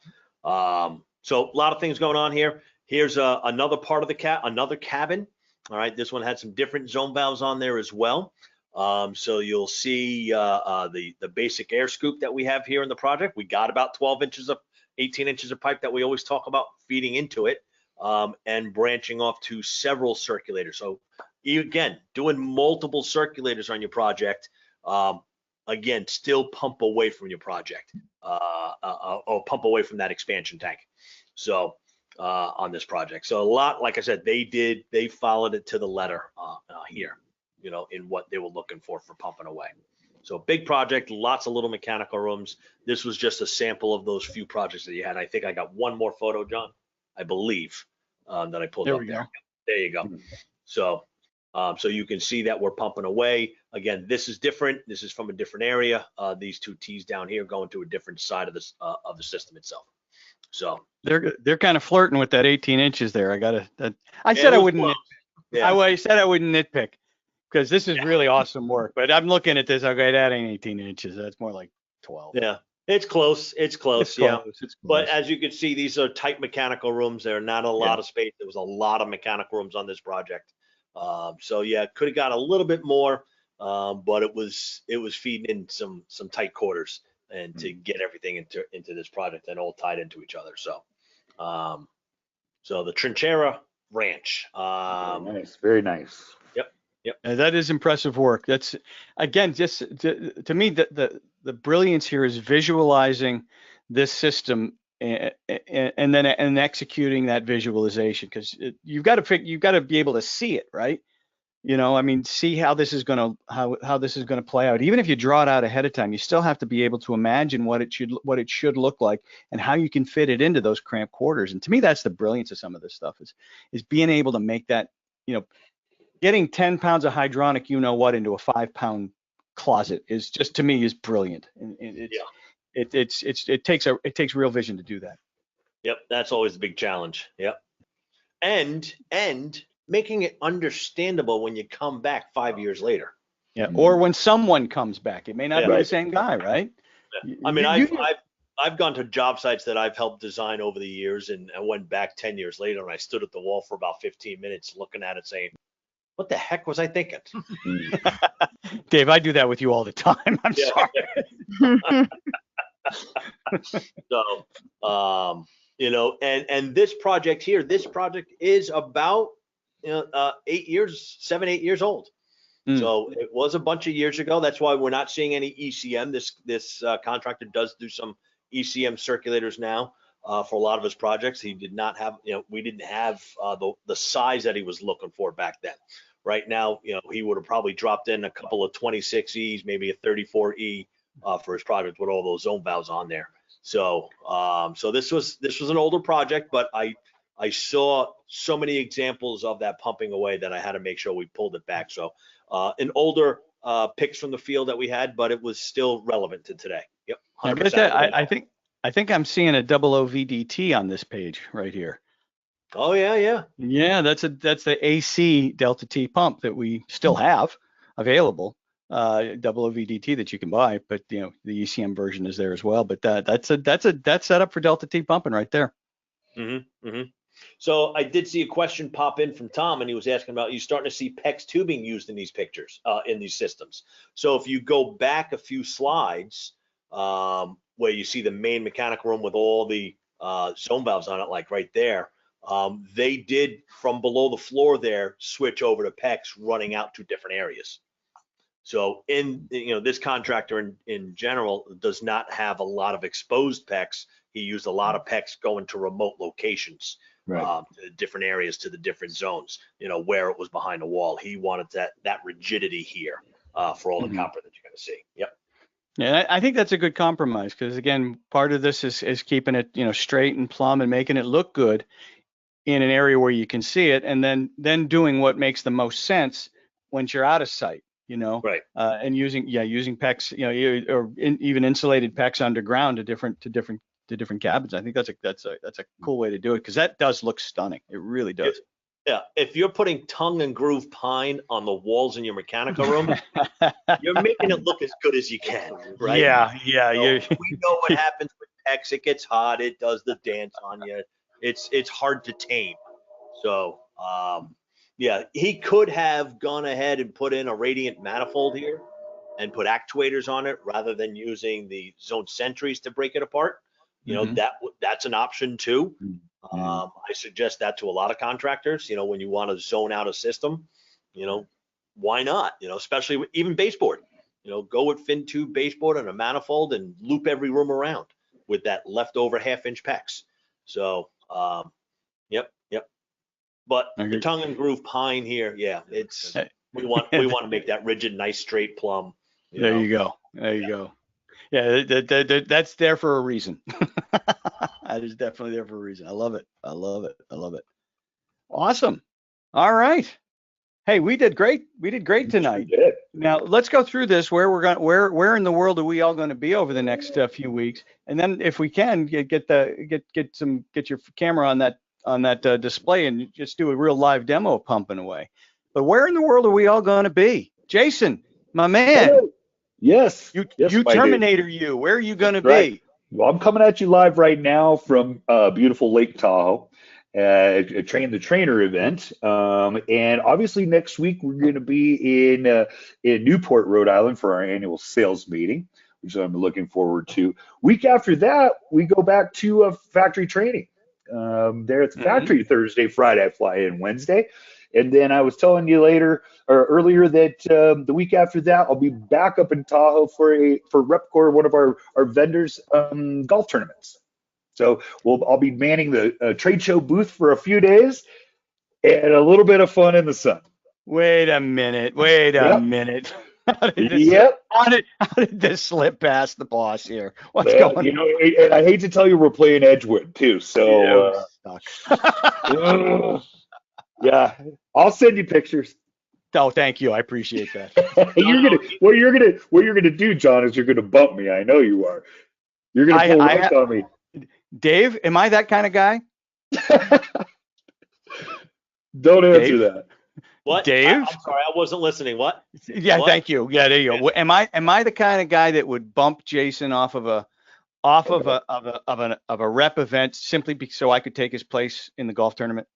so a lot of things going on here. Here's another part of the another cabin. All right, this one had some different zone valves on there as well. So you'll see the basic air scoop that we have here in the project. We got about 18 inches of pipe that we always talk about feeding into it, and branching off to several circulators. So again, doing multiple circulators on your project, again, still pump away from your project, or pump away from that expansion tank. So on this project. So a lot, like I said, they followed it to the letter here, in what they were looking for pumping away. So big project, lots of little mechanical rooms. This was just a sample of those few projects that you had. I think I got one more photo, John, I believe, that I pulled up there. There you go. So, so you can see that we're pumping away. Again, this is different. This is from a different area. These 2 T's down here going to a different side of the system itself. So they're kind of flirting with that 18 inches there. I said I wouldn't. Yeah. I said I wouldn't nitpick because this is really awesome work. But I'm looking at this. Okay, that ain't 18 inches. That's more like 12. Yeah, it's close. It's close. It's Yeah. close. It's close. But as you can see, these are tight mechanical rooms. There are not a lot of space. There was a lot of mechanical rooms on this project. So yeah, could have got a little bit more, but it was feeding in some tight quarters and to get everything into this project and all tied into each other. So, so the Trinchera Ranch. Very nice. Very nice. Yep. And that is impressive work. That's again, just to me, the brilliance here is visualizing this system and then executing that visualization, because you've got to be able to see it, right? I mean, see how this is going to play out. Even if you draw it out ahead of time, you still have to be able to imagine what it should look like and how you can fit it into those cramped quarters. And to me, that's the brilliance of some of this stuff is being able to make that, getting 10 pounds of hydronic, into a 5-pound closet is just, to me, is brilliant. And it takes real vision to do that. Yep, that's always the big challenge. Yep, and making it understandable when you come back 5 years later. Yeah, or when someone comes back, it may not be the same guy, right? Yeah. I mean, I've gone to job sites that I've helped design over the years, and I went back 10 years later, and I stood at the wall for about 15 minutes looking at it, saying, "What the heck was I thinking?" Dave, I do that with you all the time. I'm sorry. So, and this project here, this project is about 7, 8 years old. Mm. So it was a bunch of years ago. That's why we're not seeing any ECM. This contractor does do some ECM circulators now for a lot of his projects. He did not have, we didn't have the size that he was looking for back then. Right now, he would have probably dropped in a couple of 26Es, maybe a 34E for his project with all those zone valves on there. So so this was an older project, but I saw so many examples of that pumping away that I had to make sure we pulled it back. So an older pics from the field that we had, but it was still relevant to today. Yep. 100%. I think I'm seeing a double OVDT on this page right here. Oh yeah. Yeah, that's the AC Delta T pump that we still have available. Double OVDT that you can buy, but the ECM version is there as well. But that's set up for Delta T pumping right there. So I did see a question pop in from Tom, and he was asking about, you starting to see PEX tubing used in these pictures, in these systems. So if you go back a few slides, where you see the main mechanical room with all the zone valves on it, like right there, they did from below the floor there switch over to PEX running out to different areas. So this contractor in general does not have a lot of exposed PEX. He used a lot of PEX going to remote locations, Right. to different areas, to the different zones, where it was behind the wall. He wanted that rigidity here for all the copper that you're going to see. Yep. Yeah, I think that's a good compromise, because again, part of this is keeping it straight and plumb and making it look good in an area where you can see it, and then doing what makes the most sense once you're out of sight. Right. And using PEX, even insulated PEX underground to different cabins. I think that's a cool way to do it, because that does look stunning. It really does. Yeah, if you're putting tongue and groove pine on the walls in your mechanical room, you're making it look as good as you can, right? Yeah. We know what happens with PEX. It gets hot. It does the dance on you. It's hard to tame. So yeah, he could have gone ahead and put in a radiant manifold here and put actuators on it rather than using the zone sentries to break it apart. That's an option too. I suggest that to a lot of contractors. When you want to zone out a system, why not? Especially with even baseboard. Go with fin tube baseboard and a manifold and loop every room around with that leftover 1/2-inch PEX. So yep. But the tongue and groove pine here, yeah, we want to make that rigid, nice, straight plumb. There you go. Yeah, that's there for a reason. That is definitely there for a reason. I love it. Awesome. All right. Hey, we did great tonight. Now let's go through this. Where in the world are we all going to be over the next few weeks? And then if we can get your camera on that display and just do a real live demo of pumping away. But where in the world are we all going to be? Jason, my man. Hello. Yes. You Terminator, where are you going to be? Well, I'm coming at you live right now from beautiful Lake Tahoe, a Train the Trainer event. And obviously next week we're going to be in Newport, Rhode Island for our annual sales meeting, which I'm looking forward to. Week after that, we go back to factory training. There at the factory Thursday, Friday. I fly in Wednesday. And then I was telling you earlier that the week after that, I'll be back up in Tahoe for Repcor, one of our vendors' golf tournaments. So I'll be manning the trade show booth for a few days and a little bit of fun in the sun. Wait a minute. How did this slip past the boss here? What's going on? And I hate to tell you, we're playing Edgewood too. So yeah, I'll send you pictures. Oh, thank you. I appreciate that. What you're gonna do, John, is you're gonna bump me. I know you are. You're gonna pull rank on me. Dave, am I that kind of guy? Don't answer that. What? Dave? I'm sorry, I wasn't listening. What? Yeah, what? Thank you. Yeah, there you go. Am I the kind of guy that would bump Jason off of a rep event simply so I could take his place in the golf tournament?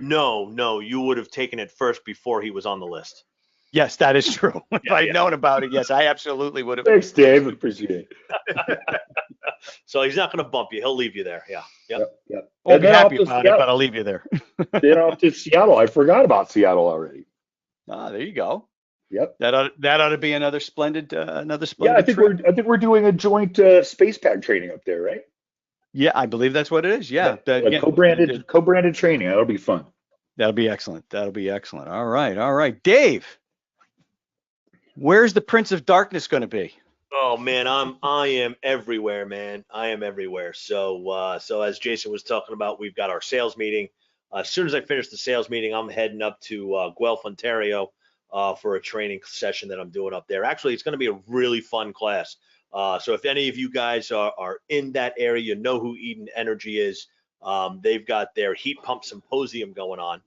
No, you would have taken it first before he was on the list. Yes, that is true. If I'd known about it, yes, I absolutely would have. Thanks, Dave. Appreciate it. So he's not going to bump you. He'll leave you there. Yeah. Yep. Yep. Won't And be then happy off to about it, but I'll leave you there. Then off to Seattle. I forgot about Seattle already. Ah, there you go. Yep. That ought to be another splendid Yeah, I think trip. we're doing a joint space pad training up there, right? Yeah, I believe that's what it is. Yeah, Like co-branded training. That'll be fun. That'll be excellent. That'll be excellent. All right, Dave. Where's the Prince of Darkness going to be? Oh man, I am everywhere, man. I am everywhere. So as Jason was talking about, we've got our sales meeting. As soon as I finish the sales meeting, I'm heading up to Guelph, Ontario, for a training session that I'm doing up there. Actually, it's going to be a really fun class. So if any of you guys are in that area, you know who Eden Energy is. They've got their heat pump symposium going on,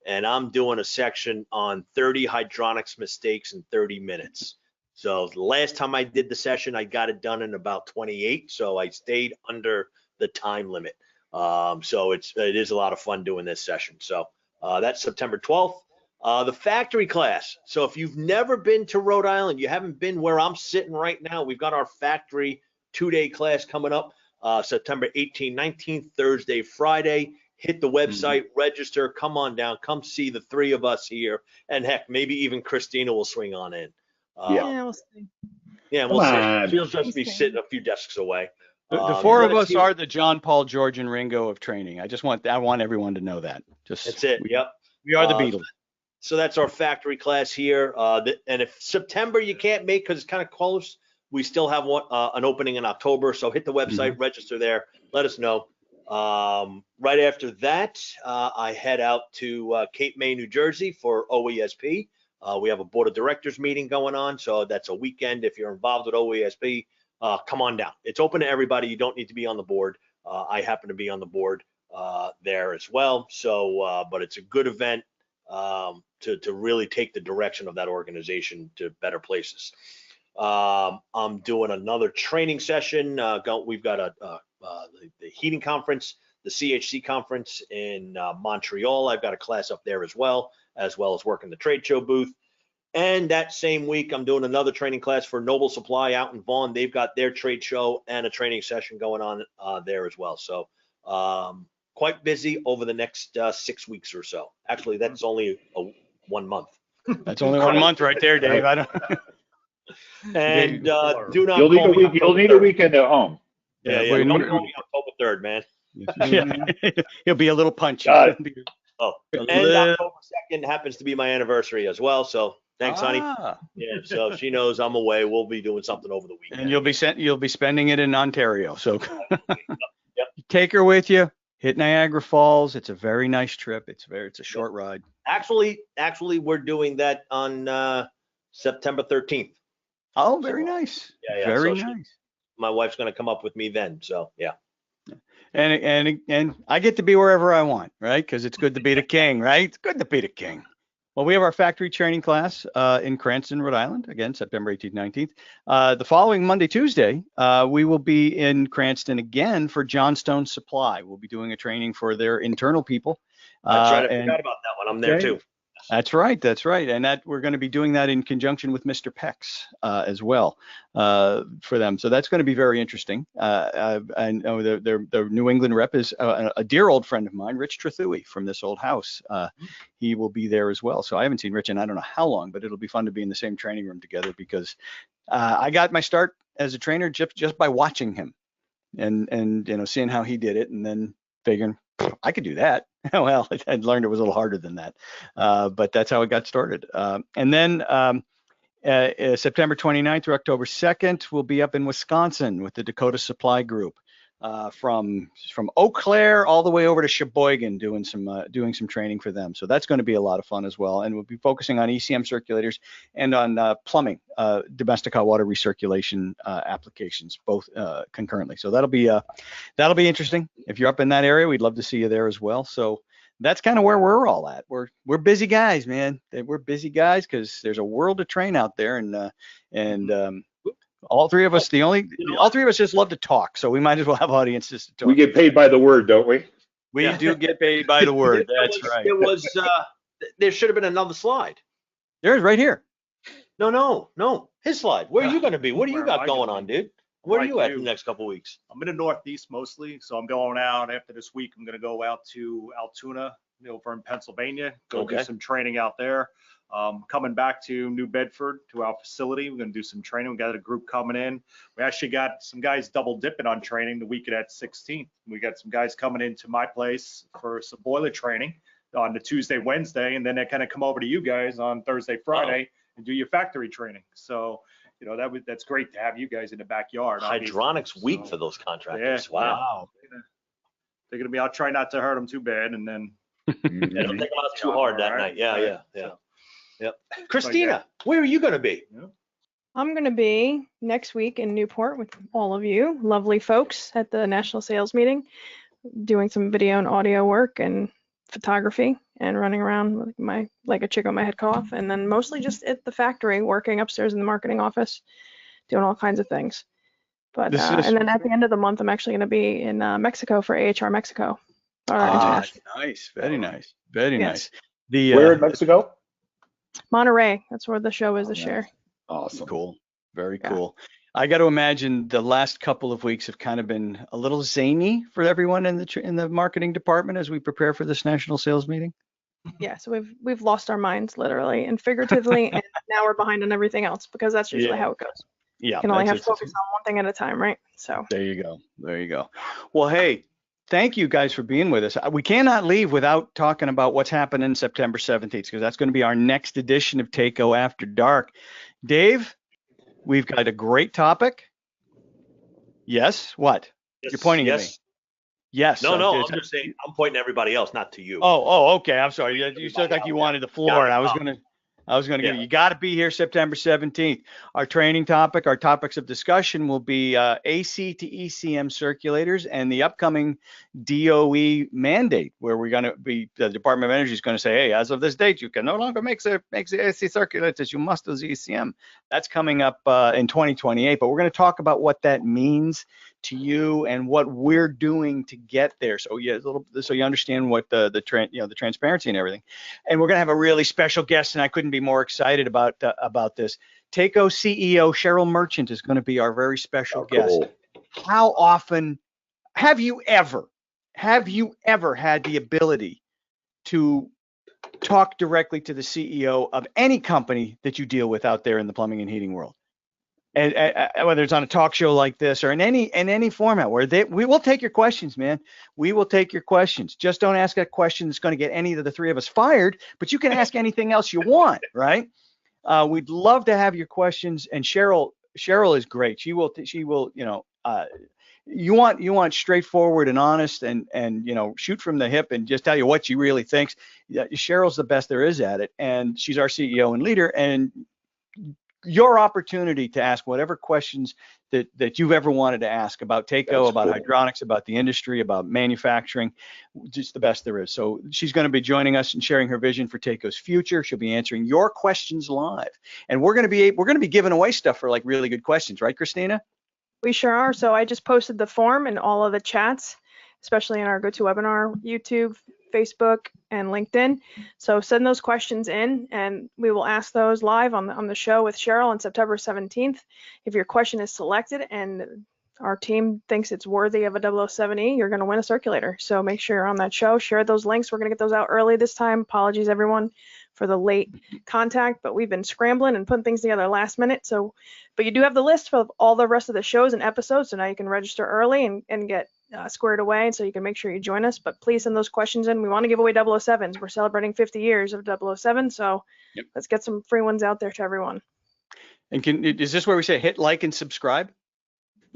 and I'm doing a section on 30 hydronics mistakes in 30 minutes. So the last time I did the session, I got it done in about 28. So I stayed under the time limit. So it is a lot of fun doing this session. So that's September 12th. The factory class. So if you've never been to Rhode Island, you haven't been where I'm sitting right now, we've got our factory 2-day class coming up September 18, 19, Thursday, Friday. Hit the website, register, come on down, come see the three of us here. And heck, maybe even Christina will swing on in. Yeah, we'll see. Yeah, we'll Come see. She'll just be Okay. sitting a few desks away. The four of but us are the John, Paul, George, and Ringo of training. I want everyone to know that. That's it. Yep. We are the Beatles. So that's our factory class here. And if September you can't make because it's kind of close, we still have an opening in October. So hit the website, register there, let us know. Right after that, I head out to Cape May, New Jersey for OESP. We have a board of directors meeting going on. So that's a weekend. If you're involved with OESP, come on down. It's open to everybody. You don't need to be on the board. I happen to be on the board there as well. So, but it's a good event to really take the direction of that organization to better places. I'm doing another training session. We've got the heating conference, the CHC conference in Montreal. I've got a class up there as well as working the trade show booth. And that same week, I'm doing another training class for Noble Supply out in Vaughan. They've got their trade show and a training session going on there as well. So quite busy over the next 6 weeks or so. Actually, that's only 1 month. That's only 1 month right there, Dave. I don't. And do not. You'll need a weekend at home. Yeah. Don't call me October 3rd, man. He'll be a little punchy. Oh, and October 2nd happens to be my anniversary as well. So thanks, honey. Yeah, so she knows I'm away. We'll be doing something over the weekend. And you'll be spending it in Ontario. So Yep. Take her with you. Hit Niagara Falls. It's a very nice trip. It's a short ride. Actually, we're doing that on September 13th. Oh, very nice. Yeah. Very So nice. My wife's going to come up with me then. So yeah. And I get to be wherever I want, right? Because it's good to be the king, right? It's good to be the king. Well, we have our factory training class in Cranston, Rhode Island, again, September 18th, 19th. The following Monday, Tuesday, we will be in Cranston again for Johnstone Supply. We'll be doing a training for their internal people. That's right. I forgot about that one. I'm there too. That's right. And that we're going to be doing that in conjunction with Mr. Pex as well for them. So that's going to be very interesting. I know their New England rep is a dear old friend of mine, Rich Trethui from this old house. He will be there as well. So I haven't seen Rich in I don't know how long, but it'll be fun to be in the same training room together because I got my start as a trainer just by watching him and seeing how he did it and then figuring I could do that. Well, I'd learned it was a little harder than that, but that's how it got started. And then September 29th through October 2nd, we'll be up in Wisconsin with the Dakota Supply Group from Eau Claire all the way over to Sheboygan doing some training for them. So that's going to be a lot of fun as well. And we'll be focusing on ECM circulators and on plumbing, domestic hot water recirculation applications, both concurrently. So that'll be interesting. If you're up in that area, we'd love to see you there as well. So that's kind of where we're all at. We're busy guys, man. We're busy guys because there's a world to train out there, and all three of us just love to talk, so we might as well have audiences to talk. We get paid by the word, don't we? We do get paid by the word. That's right. There should have been another slide. There's right here. No. His slide. Where are you going to be? What do you got going on, dude? Where are you at do. the next couple weeks? I'm in the Northeast mostly, so I'm going out after this week. I'm going to go out to Altoona, over in Pennsylvania, go do Okay. some training out there. Coming back to New Bedford to our facility, we're going to do some training. We got a group coming in. We actually got some guys double dipping on training the week of that 16th. We got some guys coming into my place for some boiler training on the Tuesday, Wednesday, and then they kind of come over to you guys on Thursday, Friday, and do your factory training. So, you know, that's great to have you guys in the backyard. Hydronics week So, for those contractors. yeah. Wow. They're going to be, I'll try not to hurt them too bad, and then. Yeah, don't take them out too hard that night. Yeah, Right. yeah, yeah. So, Yep. Christina, where are you going to be? I'm going to be next week in Newport with all of you lovely folks at the national sales meeting, doing some video and audio work and photography and running around with like a chick with my head cut off, and then mostly just at the factory working upstairs in the marketing office, doing all kinds of things. But and then at the end of the month, I'm actually going to be in Mexico for AHR Mexico. Nice, very nice, very Yes. nice. Where in Mexico? Monterrey, that's where the show is this year. Awesome. Cool, very Yeah. cool. I got to imagine the last couple of weeks have kind of been a little zany for everyone in the marketing department as we prepare for this national sales meeting. Yeah, so we've lost our minds literally and figuratively, and now we're behind on everything else because that's usually how it goes. Yeah, You can only have that's to focus on one thing at a time, right? So There you go. There you go. Well, hey, thank you guys for being with us. We cannot leave without talking about what's happening September 17th, because that's going to be our next edition of Takeo After Dark. Dave, we've got a great topic. Yes, what? You're pointing at me. Yes. No, I'm just saying, I'm pointing to everybody else, not to you. Oh, okay. I'm sorry. You looked like you wanted the floor, and I was gonna give you got to be here September 17th. Our training topic, our topics of discussion will be AC to ECM circulators and the upcoming DOE mandate, where we're going to be, the Department of Energy is going to say, hey, as of this date, you can no longer make the AC circulators, you must do the ECM. That's coming up in 2028, but we're going to talk about what that means to you and what we're doing to get there. So so you understand what the transparency and everything. And we're going to have a really special guest, and I couldn't be more excited about this. Takeo CEO Cheryl Merchant is going to be our very special guest. Cool. How often have you ever had the ability to talk directly to the CEO of any company that you deal with out there in the plumbing and heating world? And whether it's on a talk show like this or in any format where we will take your questions, man. We will take your questions. Just don't ask a question that's going to get any of the three of us fired, but you can ask anything else you want, right? We'd love to have your questions. And Cheryl is great. She will, you want straightforward and honest and shoot from the hip and just tell you what she really thinks. Yeah, Cheryl's the best there is at it, and she's our CEO and leader, and your opportunity to ask whatever questions that you've ever wanted to ask about Takeo, about hydronics, about the industry, about manufacturing, just the best there is. So she's going to be joining us and sharing her vision for Takeo's future. She'll be answering your questions live, and we're going to be giving away stuff for like really good questions, right, Christina? we sure are. So I just posted the form in all of the chats, especially in our GoToWebinar, YouTube, Facebook, and LinkedIn. So send those questions in, and we will ask those live on the show with Cheryl on September 17th. If your question is selected and our team thinks it's worthy of a 007E, you're going to win a circulator. So make sure you're on that show. Share those links. We're going to get those out early this time. Apologies, everyone, for the late contact, but we've been scrambling and putting things together last minute. So, but you do have the list for all the rest of the shows and episodes. So now you can register early and get squared away, so you can make sure you join us. But please send those questions in. We want to give away 007s. We're celebrating 50 years of 007, so let's get some free ones out there to everyone. And is this where we say hit like and subscribe?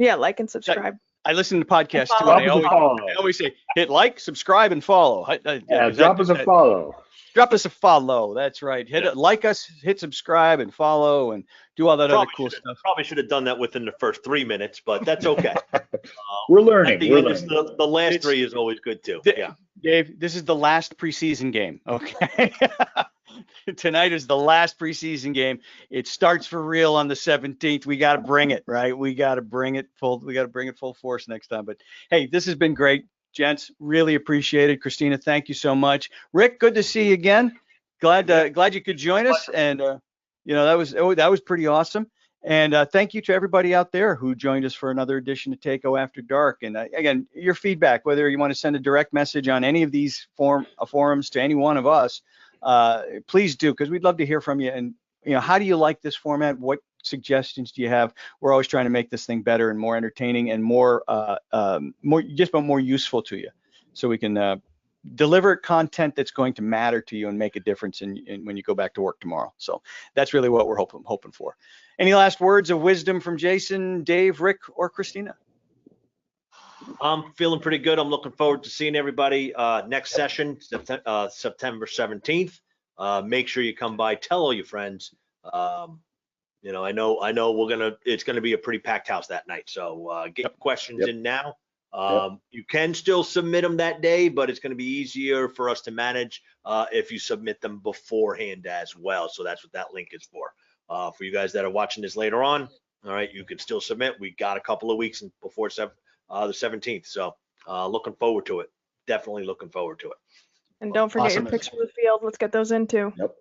Yeah, like and subscribe. I listen to podcasts too, and I always say hit like, subscribe, and follow. Drop us a follow. Drop us a follow. That's right. Like us, hit subscribe, and follow, and do all that other cool stuff. Probably should have done that within the first 3 minutes, but that's okay. We're learning. The last 3 is always good too. Dave, this is the last preseason game. Okay. Tonight is the last preseason game. It starts for real on the 17th. We got to bring it, right? We got to bring it full force next time. But hey, this has been great, gents. Really appreciate it. Christina, thank you so much. Rick, good to see you again. Glad you could join us. And that was pretty awesome. And thank you to everybody out there who joined us for another edition of Takeo After Dark. And again, your feedback, whether you want to send a direct message on any of these forums to any one of us, please do, because we'd love to hear from you. And how do you like this format? What suggestions do you have? We're always trying to make this thing better and more entertaining and more useful to you, so we can deliver content that's going to matter to you and make a difference in when you go back to work tomorrow. So that's really what we're hoping for. Any last words of wisdom from Jason, Dave, Rick, or Christina? I'm feeling pretty good. I'm looking forward to seeing everybody next session, September 17th. Make sure you come by, tell all your friends. I know it's gonna be a pretty packed house that night. So get your questions in now. You can still submit them that day, but it's going to be easier for us to manage if you submit them beforehand as well. So that's what that link is for. For you guys that are watching this later on, all right, you can still submit. We got a couple of weeks before the 17th. So looking forward to it. Definitely looking forward to it. And don't forget your picks from the field. Let's get those in too. Yep.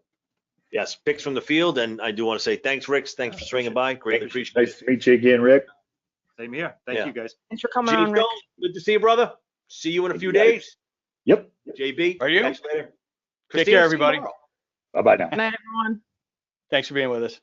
Yes, picks from the field. And I do want to say thanks, Rick. Thanks for swinging by. Greatly appreciate it. Nice to meet you again, Rick. Same here. Thank you, guys. Thanks for coming on, Rick. Good to see you, brother. See you in a few days. Yep. JB. Are you? Catch you later. Take care, everybody. Bye-bye now. Good night, everyone. Thanks for being with us.